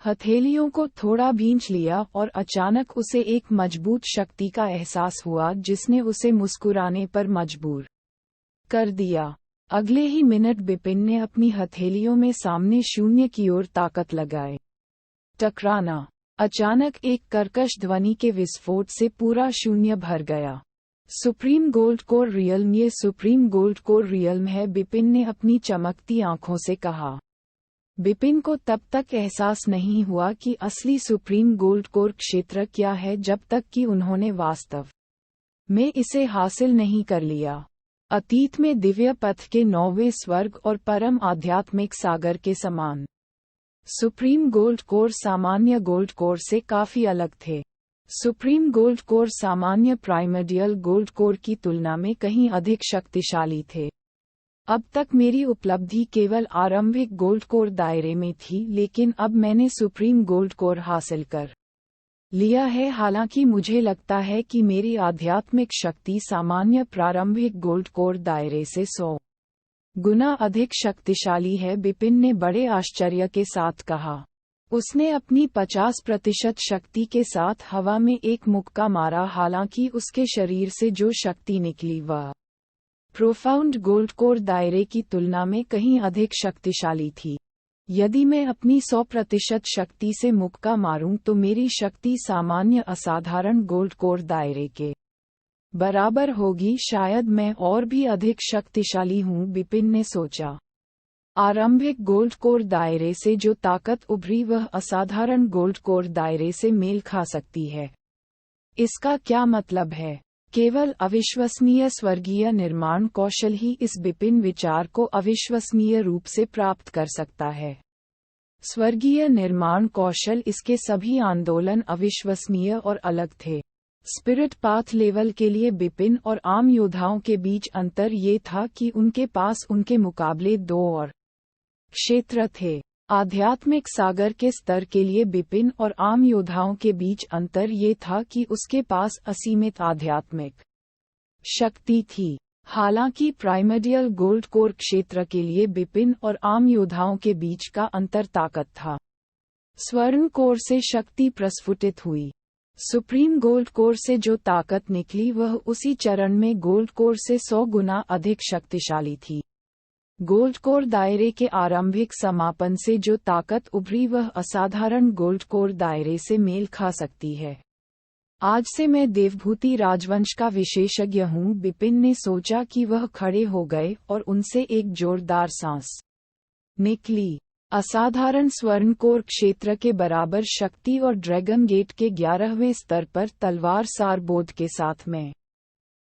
हथेलियों को थोड़ा भींच लिया और अचानक उसे एक मजबूत शक्ति का एहसास हुआ जिसने उसे मुस्कुराने पर मजबूर कर दिया। अगले ही मिनट बिपिन ने अपनी हथेलियों में सामने शून्य की ओर ताकत लगाए। टकराना। अचानक एक कर्कश ध्वनि के विस्फोट से पूरा शून्य भर गया। सुप्रीम गोल्ड कोर रियल्म, ये सुप्रीम गोल्ड कोर रियल्म है, बिपिन ने अपनी चमकती आंखों से कहा। बिपिन को तब तक एहसास नहीं हुआ कि असली सुप्रीम गोल्ड कोर क्षेत्र क्या है जब तक कि उन्होंने वास्तव में इसे हासिल नहीं कर लिया। अतीत में दिव्य पथ के 9वें स्वर्ग और परम आध्यात्मिक सागर के समान सुप्रीम गोल्ड कोर सामान्य गोल्ड कोर से काफी अलग थे। सुप्रीम गोल्ड कोर सामान्य प्राइमर्डियल गोल्ड कोर की तुलना में कहीं अधिक शक्तिशाली थे। अब तक मेरी उपलब्धि केवल आरंभिक गोल्ड कोर दायरे में थी, लेकिन अब मैंने सुप्रीम गोल्ड कोर हासिल कर लिया है। हालांकि मुझे लगता है कि मेरी आध्यात्मिक शक्ति सामान्य प्रारंभिक गोल्ड कोर दायरे से 100 गुना अधिक शक्तिशाली है, बिपिन ने बड़े आश्चर्य के साथ कहा। उसने अपनी 50% शक्ति के साथ हवा में एक मुक्का मारा। हालांकि उसके शरीर से जो शक्ति निकली वह प्रोफाउंड गोल्ड कोर दायरे की तुलना में कहीं अधिक शक्तिशाली थी। यदि मैं अपनी 100% शक्ति से मुक्का मारूं तो मेरी शक्ति सामान्य असाधारण गोल्ड कोर दायरे के बराबर होगी। शायद मैं और भी अधिक शक्तिशाली हूं, बिपिन ने सोचा। आरंभिक गोल्ड कोर दायरे से जो ताकत उभरी वह असाधारण गोल्ड कोर दायरे से मेल खा सकती है। इसका क्या मतलब है? केवल अविश्वसनीय स्वर्गीय निर्माण कौशल ही इस बिपिन विचार को अविश्वसनीय रूप से प्राप्त कर सकता है। स्वर्गीय निर्माण कौशल, इसके सभी आंदोलन अविश्वसनीय और अलग थे। स्पिरिट पाथ लेवल के लिए बिपिन और आम योद्धाओं के बीच अंतर ये था कि उनके पास उनके मुकाबले 2 और क्षेत्र थे। आध्यात्मिक सागर के स्तर के लिए बिपिन और आम योद्धाओं के बीच अंतर ये था कि उसके पास असीमित आध्यात्मिक शक्ति थी। हालांकि प्राइमर्डियल गोल्ड कोर क्षेत्र के लिए बिपिन और आम योद्धाओं के बीच का अंतर ताकत था। स्वर्ण कोर से शक्ति प्रस्फुटित हुई। सुप्रीम गोल्ड कोर से जो ताकत निकली वह उसी चरण में गोल्ड कोर से 100 गुना अधिक शक्तिशाली थी। गोल्ड कोर दायरे के आरंभिक समापन से जो ताकत उभरी वह असाधारण गोल्ड कोर दायरे से मेल खा सकती है। आज से मैं देवभूति राजवंश का विशेषज्ञ हूँ, बिपिन ने सोचा कि वह खड़े हो गए और उनसे एक जोरदार सांस निकली। असाधारण स्वर्ण कोर क्षेत्र के बराबर शक्ति और ड्रैगन गेट के 11वें स्तर पर तलवार सारबोध के साथ मैं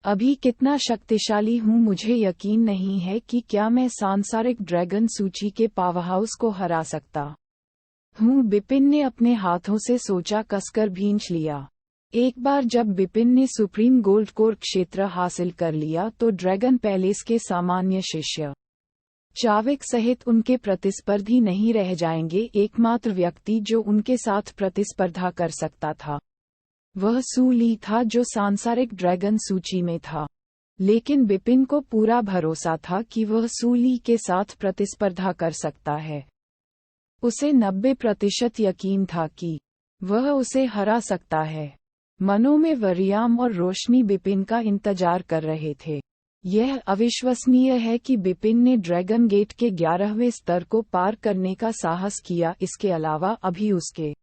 अभी कितना शक्तिशाली हूँ। मुझे यकीन नहीं है कि क्या मैं सांसारिक ड्रैगन सूची के पावरहाउस को हरा सकता हूँ। बिपिन ने अपने हाथों से सोचा, कसकर भींच लिया। एक बार जब बिपिन ने सुप्रीम गोल्ड कोर क्षेत्र हासिल कर लिया तो ड्रैगन पैलेस के सामान्य शिष्य चाविक सहित उनके प्रतिस्पर्धी नहीं रह जाएंगे। एकमात्र व्यक्ति जो उनके साथ प्रतिस्पर्धा कर सकता था वह सू ली था, जो सांसारिक ड्रैगन सूची में था। लेकिन बिपिन को पूरा भरोसा था कि वह सू ली के साथ प्रतिस्पर्धा कर सकता है। उसे 90% यकीन था कि वह उसे हरा सकता है। मनों में वरियाम और रोशनी बिपिन का इंतजार कर रहे थे। यह अविश्वसनीय है कि बिपिन ने ड्रैगन गेट के 11वें स्तर को पार करने का साहस किया। इसके अलावा अभी उसके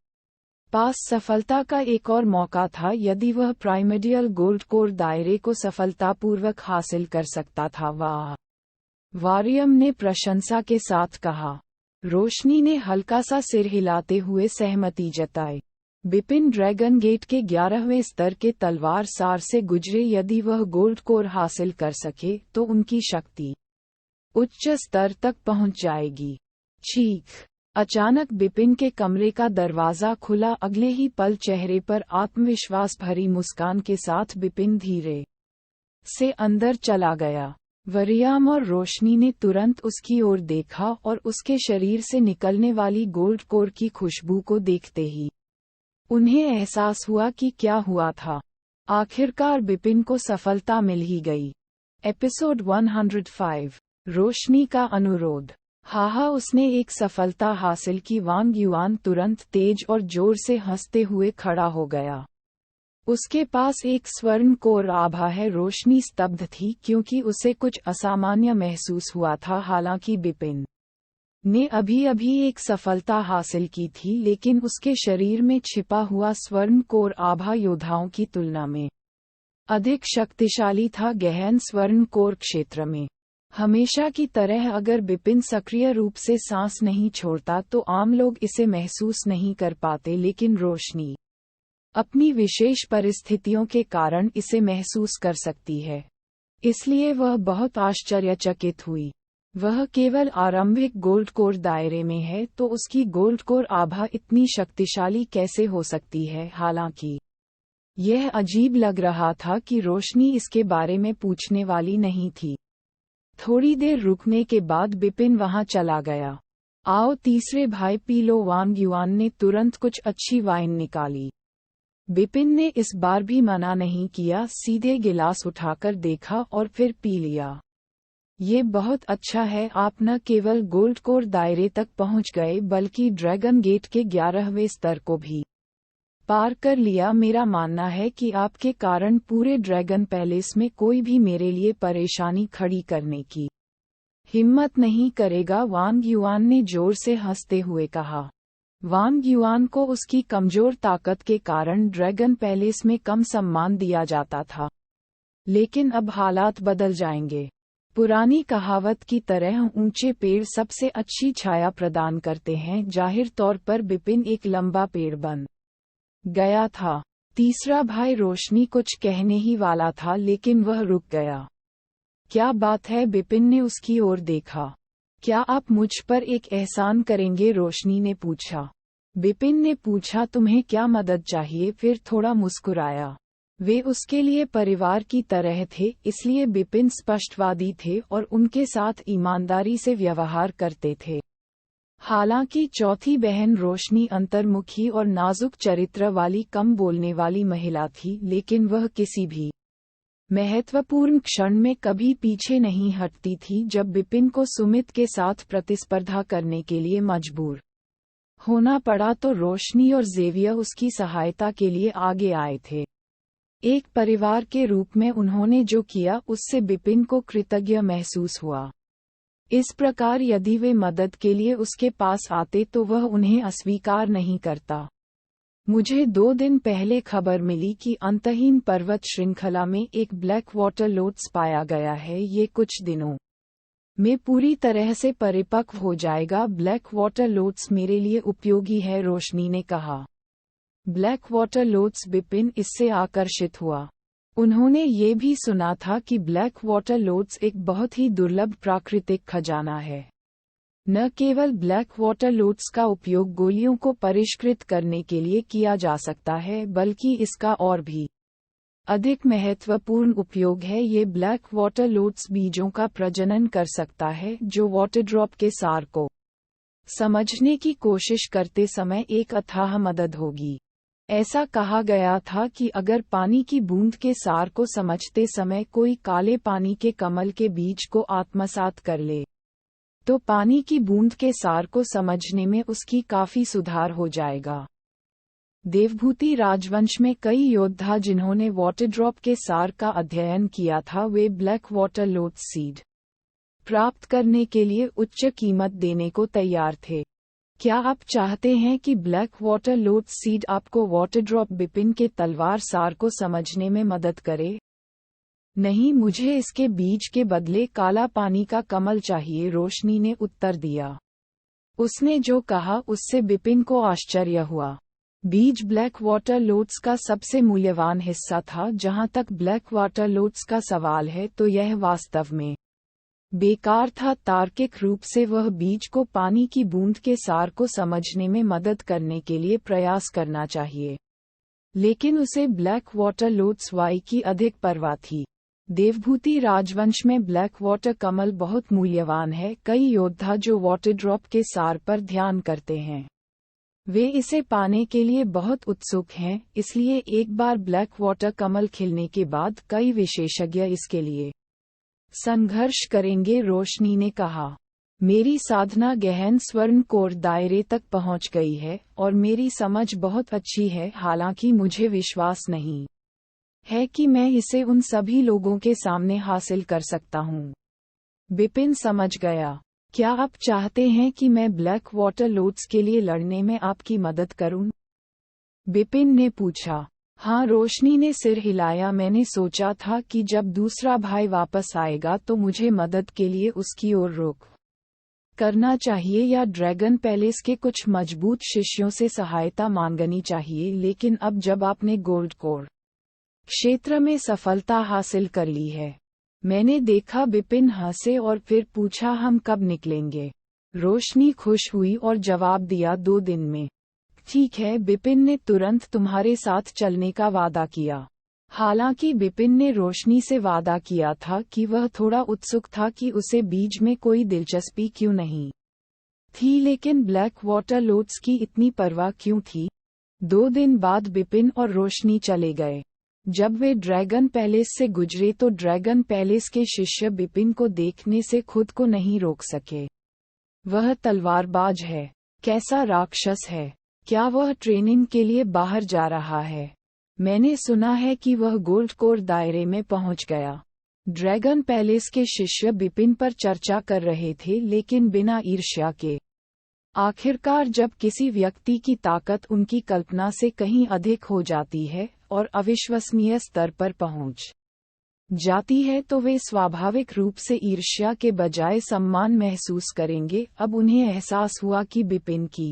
पास सफलता का एक और मौका था। यदि वह प्राइमर्डियल गोल्ड कोर दायरे को सफलतापूर्वक हासिल कर सकता था। वाह, वारियम ने प्रशंसा के साथ कहा। रोशनी ने हल्का सा सिर हिलाते हुए सहमति जताई। बिपिन ड्रैगन गेट के 11वें स्तर के तलवार सार से गुजरे। यदि वह गोल्ड कोर हासिल कर सके तो उनकी शक्ति उच्च स्तर तक पहुंच जाएगी। चीख! अचानक बिपिन के कमरे का दरवाजा खुला। अगले ही पल चेहरे पर आत्मविश्वास भरी मुस्कान के साथ बिपिन धीरे से अंदर चला गया। वरियाम और रोशनी ने तुरंत उसकी ओर देखा और उसके शरीर से निकलने वाली गोल्ड कोर की खुशबू को देखते ही उन्हें एहसास हुआ कि क्या हुआ था। आखिरकार बिपिन को सफलता मिल ही गई। एपिसोड 105 रोशनी का अनुरोध। हाहा, उसने एक सफलता हासिल की। वांग युआन तुरंत तेज और जोर से हंसते हुए खड़ा हो गया। उसके पास एक स्वर्ण कोर आभा है। रोशनी स्तब्ध थी क्योंकि उसे कुछ असामान्य महसूस हुआ था। हालांकि बिपिन ने अभी अभी एक सफलता हासिल की थी, लेकिन उसके शरीर में छिपा हुआ स्वर्ण कोर आभा योद्धाओं की तुलना में अधिक शक्तिशाली था। गहन स्वर्ण कोर क्षेत्र में हमेशा की तरह अगर बिपिन सक्रिय रूप से सांस नहीं छोड़ता तो आम लोग इसे महसूस नहीं कर पाते, लेकिन रोशनी अपनी विशेष परिस्थितियों के कारण इसे महसूस कर सकती है। इसलिए वह बहुत आश्चर्यचकित हुई। वह केवल आरंभिक गोल्ड कोर दायरे में है, तो उसकी गोल्ड कोर आभा इतनी शक्तिशाली कैसे हो सकती है। हालांकि यह अजीब लग रहा था कि रोशनी इसके बारे में पूछने वाली नहीं थी। थोड़ी देर रुकने के बाद बिपिन वहां चला गया। आओ तीसरे भाई पी लो। वांग युआन ने तुरंत कुछ अच्छी वाइन निकाली। बिपिन ने इस बार भी मना नहीं किया, सीधे गिलास उठाकर देखा और फिर पी लिया। ये बहुत अच्छा है। आप न केवल गोल्ड कोर दायरे तक पहुंच गए बल्कि ड्रैगन गेट के 11वें स्तर को भी पार कर लिया। मेरा मानना है कि आपके कारण पूरे ड्रैगन पैलेस में कोई भी मेरे लिए परेशानी खड़ी करने की हिम्मत नहीं करेगा। वांग युआन ने जोर से हंसते हुए कहा। वांग युआन को उसकी कमजोर ताकत के कारण ड्रैगन पैलेस में कम सम्मान दिया जाता था, लेकिन अब हालात बदल जाएंगे। पुरानी कहावत की तरह ऊंचे पेड़ सबसे अच्छी छाया प्रदान करते हैं। जाहिर तौर पर बिपिन एक लंबा पेड़ बन गया था। तीसरा भाई रोशनी कुछ कहने ही वाला था, लेकिन वह रुक गया। क्या बात है? बिपिन ने उसकी ओर देखा। क्या आप मुझ पर एक एहसान करेंगे? रोशनी ने पूछा। बिपिन ने पूछा, तुम्हें क्या मदद चाहिए? फिर थोड़ा मुस्कुराया। वे उसके लिए परिवार की तरह थे, इसलिए बिपिन स्पष्टवादी थे और उनके साथ ईमानदारी से व्यवहार करते थे। हालांकि चौथी बहन रोशनी अंतर्मुखी और नाजुक चरित्र वाली कम बोलने वाली महिला थी, लेकिन वह किसी भी महत्वपूर्ण क्षण में कभी पीछे नहीं हटती थी। जब बिपिन को सुमित के साथ प्रतिस्पर्धा करने के लिए मजबूर होना पड़ा तो रोशनी और जेवियर उसकी सहायता के लिए आगे आए थे। एक परिवार के रूप में उन्होंने जो किया उससे बिपिन को कृतज्ञ महसूस हुआ। इस प्रकार यदि वे मदद के लिए उसके पास आते तो वह उन्हें अस्वीकार नहीं करता। मुझे 2 दिन पहले खबर मिली कि अंतहीन पर्वत श्रृंखला में एक ब्लैक वाटर लोटस पाया गया है। ये कुछ दिनों में पूरी तरह से परिपक्व हो जाएगा। ब्लैक वाटर लोटस मेरे लिए उपयोगी है, रोशनी ने कहा। Black water lotus? बिपिन इससे आकर्षित हुआ। उन्होंने ये भी सुना था कि ब्लैक वाटर लोटस एक बहुत ही दुर्लभ प्राकृतिक खजाना है। न केवल ब्लैक वाटर लोटस का उपयोग गोलियों को परिष्कृत करने के लिए किया जा सकता है, बल्कि इसका और भी अधिक महत्वपूर्ण उपयोग है। ये ब्लैक वाटर लोटस बीजों का प्रजनन कर सकता है, जो वाटर ड्रॉप के सार को समझने की कोशिश करते समय एक अथाह मदद होगी। ऐसा कहा गया था कि अगर पानी की बूंद के सार को समझते समय कोई काले पानी के कमल के बीज को आत्मसात कर ले, तो पानी की बूंद के सार को समझने में उसकी काफी सुधार हो जाएगा। देवभूति राजवंश में कई योद्धा जिन्होंने वाटर ड्रॉप के सार का अध्ययन किया था, वे ब्लैक वाटर लोटस सीड प्राप्त करने के लिए उच्च कीमत देने को तैयार थे। क्या आप चाहते हैं कि ब्लैक वाटर लोटस सीड आपको वाटर ड्रॉप बिपिन के तलवार सार को समझने में मदद करे? नहीं, मुझे इसके बीज के बदले काला पानी का कमल चाहिए, रोशनी ने उत्तर दिया। उसने जो कहा उससे बिपिन को आश्चर्य हुआ। बीज ब्लैक वाटर लोट्स का सबसे मूल्यवान हिस्सा था। जहां तक ब्लैक वाटर लोट्स का सवाल है तो यह वास्तव में बेकार था। तार्किक रूप से वह बीज को पानी की बूंद के सार को समझने में मदद करने के लिए प्रयास करना चाहिए, लेकिन उसे ब्लैक वाटर लोट्स वाई की अधिक परवाह थी। देवभूति राजवंश में ब्लैक वाटर कमल बहुत मूल्यवान है। कई योद्धा जो वाटर ड्रॉप के सार पर ध्यान करते हैं, वे इसे पाने के लिए बहुत उत्सुक हैं। इसलिए एक बार ब्लैक वाटर कमल खिलने के बाद कई विशेषज्ञ इसके लिए संघर्ष करेंगे। रोशनी ने कहा, मेरी साधना गहन स्वर्ण कोर दायरे तक पहुंच गई है और मेरी समझ बहुत अच्छी है। हालांकि मुझे विश्वास नहीं है कि मैं इसे उन सभी लोगों के सामने हासिल कर सकता हूं। बिपिन समझ गया। क्या आप चाहते हैं कि मैं ब्लैक वाटर लोट्स के लिए लड़ने में आपकी मदद करूं? बिपिन ने पूछा। हाँ, रोशनी ने सिर हिलाया। मैंने सोचा था कि जब दूसरा भाई वापस आएगा तो मुझे मदद के लिए उसकी ओर रुख करना चाहिए या ड्रैगन पैलेस के कुछ मजबूत शिष्यों से सहायता मांगनी चाहिए। लेकिन अब जब आपने गोल्ड कोर क्षेत्र में सफलता हासिल कर ली है, मैंने देखा। बिपिन हंसे और फिर पूछा, हम कब निकलेंगे? रोशनी खुश हुई और जवाब दिया, 2 दिन में। ठीक है। बिपिन ने तुरंत तुम्हारे साथ चलने का वादा किया। हालांकि बिपिन ने रोशनी से वादा किया था कि वह थोड़ा उत्सुक था कि उसे बीज में कोई दिलचस्पी क्यों नहीं थी, लेकिन ब्लैक वाटर लोट्स की इतनी परवाह क्यों थी? 2 दिन बाद बिपिन और रोशनी चले गए। जब वे ड्रैगन पैलेस से गुजरे तो ड्रैगन पैलेस के शिष्य बिपिन को देखने से खुद को नहीं रोक सके। वह तलवारबाज है। कैसा राक्षस है? क्या वह ट्रेनिंग के लिए बाहर जा रहा है? मैंने सुना है कि वह गोल्ड कोर दायरे में पहुंच गया। ड्रैगन पैलेस के शिष्य बिपिन पर चर्चा कर रहे थे, लेकिन बिना ईर्ष्या के। आखिरकार जब किसी व्यक्ति की ताकत उनकी कल्पना से कहीं अधिक हो जाती है और अविश्वसनीय स्तर पर पहुंच जाती है तो वे स्वाभाविक रूप से ईर्ष्या के बजाय सम्मान महसूस करेंगे। अब उन्हें एहसास हुआ कि बिपिन की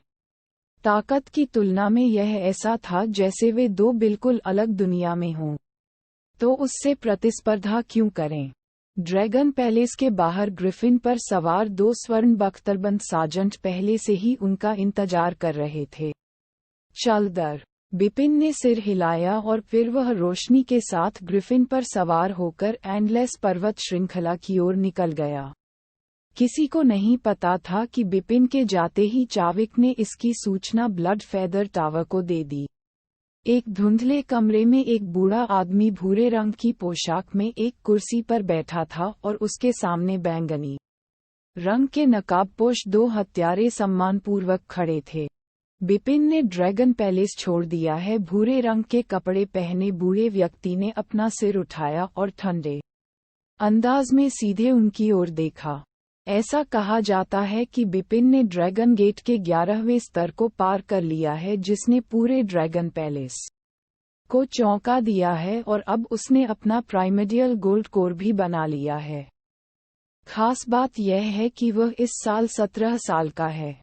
ताकत की तुलना में यह ऐसा था जैसे वे 2 बिल्कुल अलग दुनिया में हों। तो उससे प्रतिस्पर्धा क्यों करें? ड्रैगन पैलेस के बाहर ग्रिफिन पर सवार 2 स्वर्ण बख्तरबंद साजंट पहले से ही उनका इंतजार कर रहे थे। चल दर। बिपिन ने सिर हिलाया और फिर वह रोशनी के साथ ग्रिफिन पर सवार होकर एंडलेस पर्वत श्रृंखला की ओर निकल गया। किसी को नहीं पता था कि बिपिन के जाते ही चाविक ने इसकी सूचना ब्लड फेदर टावर को दे दी। एक धुंधले कमरे में एक बूढ़ा आदमी भूरे रंग की पोशाक में एक कुर्सी पर बैठा था और उसके सामने बैंगनी रंग के नकाबपोश 2 हत्यारे सम्मानपूर्वक खड़े थे। बिपिन ने ड्रैगन पैलेस छोड़ दिया है। भूरे रंग के कपड़े पहने बूढ़े व्यक्ति ने अपना सिर उठाया और ठंडे अंदाज में सीधे उनकी ओर देखा। ऐसा कहा जाता है कि बिपिन ने ड्रैगन गेट के 11वें स्तर को पार कर लिया है, जिसने पूरे ड्रैगन पैलेस को चौंका दिया है और अब उसने अपना प्राइमर्डियल गोल्ड कोर भी बना लिया है। खास बात यह है कि वह इस साल 17 साल का है।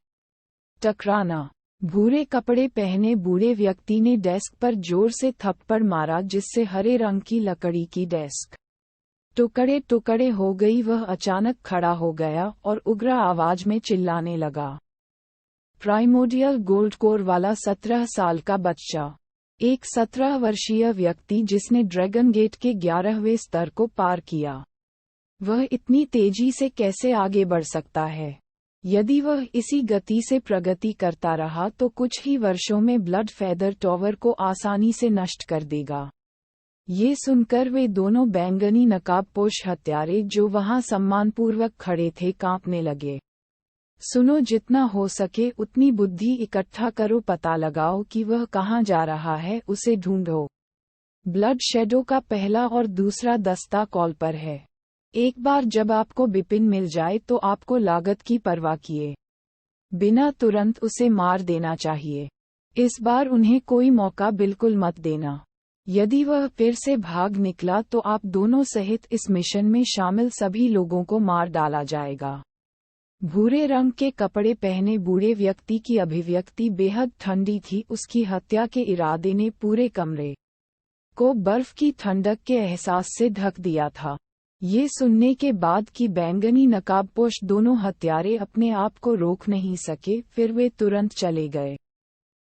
टकराना। भूरे कपड़े पहने बूढ़े व्यक्ति ने डेस्क पर जोर से थप्पड़ मारा, जिससे हरे रंग की लकड़ी की डेस्क टुकड़े टुकड़े हो गई। वह अचानक खड़ा हो गया और उग्र आवाज में चिल्लाने लगा, प्राइमोडियल गोल्ड कोर वाला 17 साल का बच्चा। एक 17 वर्षीय व्यक्ति जिसने ड्रैगन गेट के 11वें स्तर को पार किया, वह इतनी तेजी से कैसे आगे बढ़ सकता है? यदि वह इसी गति से प्रगति करता रहा तो कुछ ही वर्षों में ब्लड फेदर टावर को आसानी से नष्ट कर देगा। ये सुनकर वे दोनों बैंगनी नकाबपोश हत्यारे जो वहां सम्मानपूर्वक खड़े थे कांपने लगे। सुनो, जितना हो सके उतनी बुद्धि इकट्ठा करो, पता लगाओ कि वह कहाँ जा रहा है, उसे ढूंढो। ब्लड शेडो का पहला और दूसरा दस्ता कॉल पर है। एक बार जब आपको बिपिन मिल जाए तो आपको लागत की परवाह किए बिना तुरंत उसे मार देना चाहिए। इस बार उन्हें कोई मौका बिल्कुल मत देना। यदि वह फिर से भाग निकला तो आप दोनों सहित इस मिशन में शामिल सभी लोगों को मार डाला जाएगा। भूरे रंग के कपड़े पहने बूढ़े व्यक्ति की अभिव्यक्ति बेहद ठंडी थी। उसकी हत्या के इरादे ने पूरे कमरे को बर्फ की ठंडक के एहसास से ढक दिया था। ये सुनने के बाद कि बैंगनी नकाबपोश दोनों हत्यारे अपने आप को रोक नहीं सके, फिर वे तुरंत चले गए।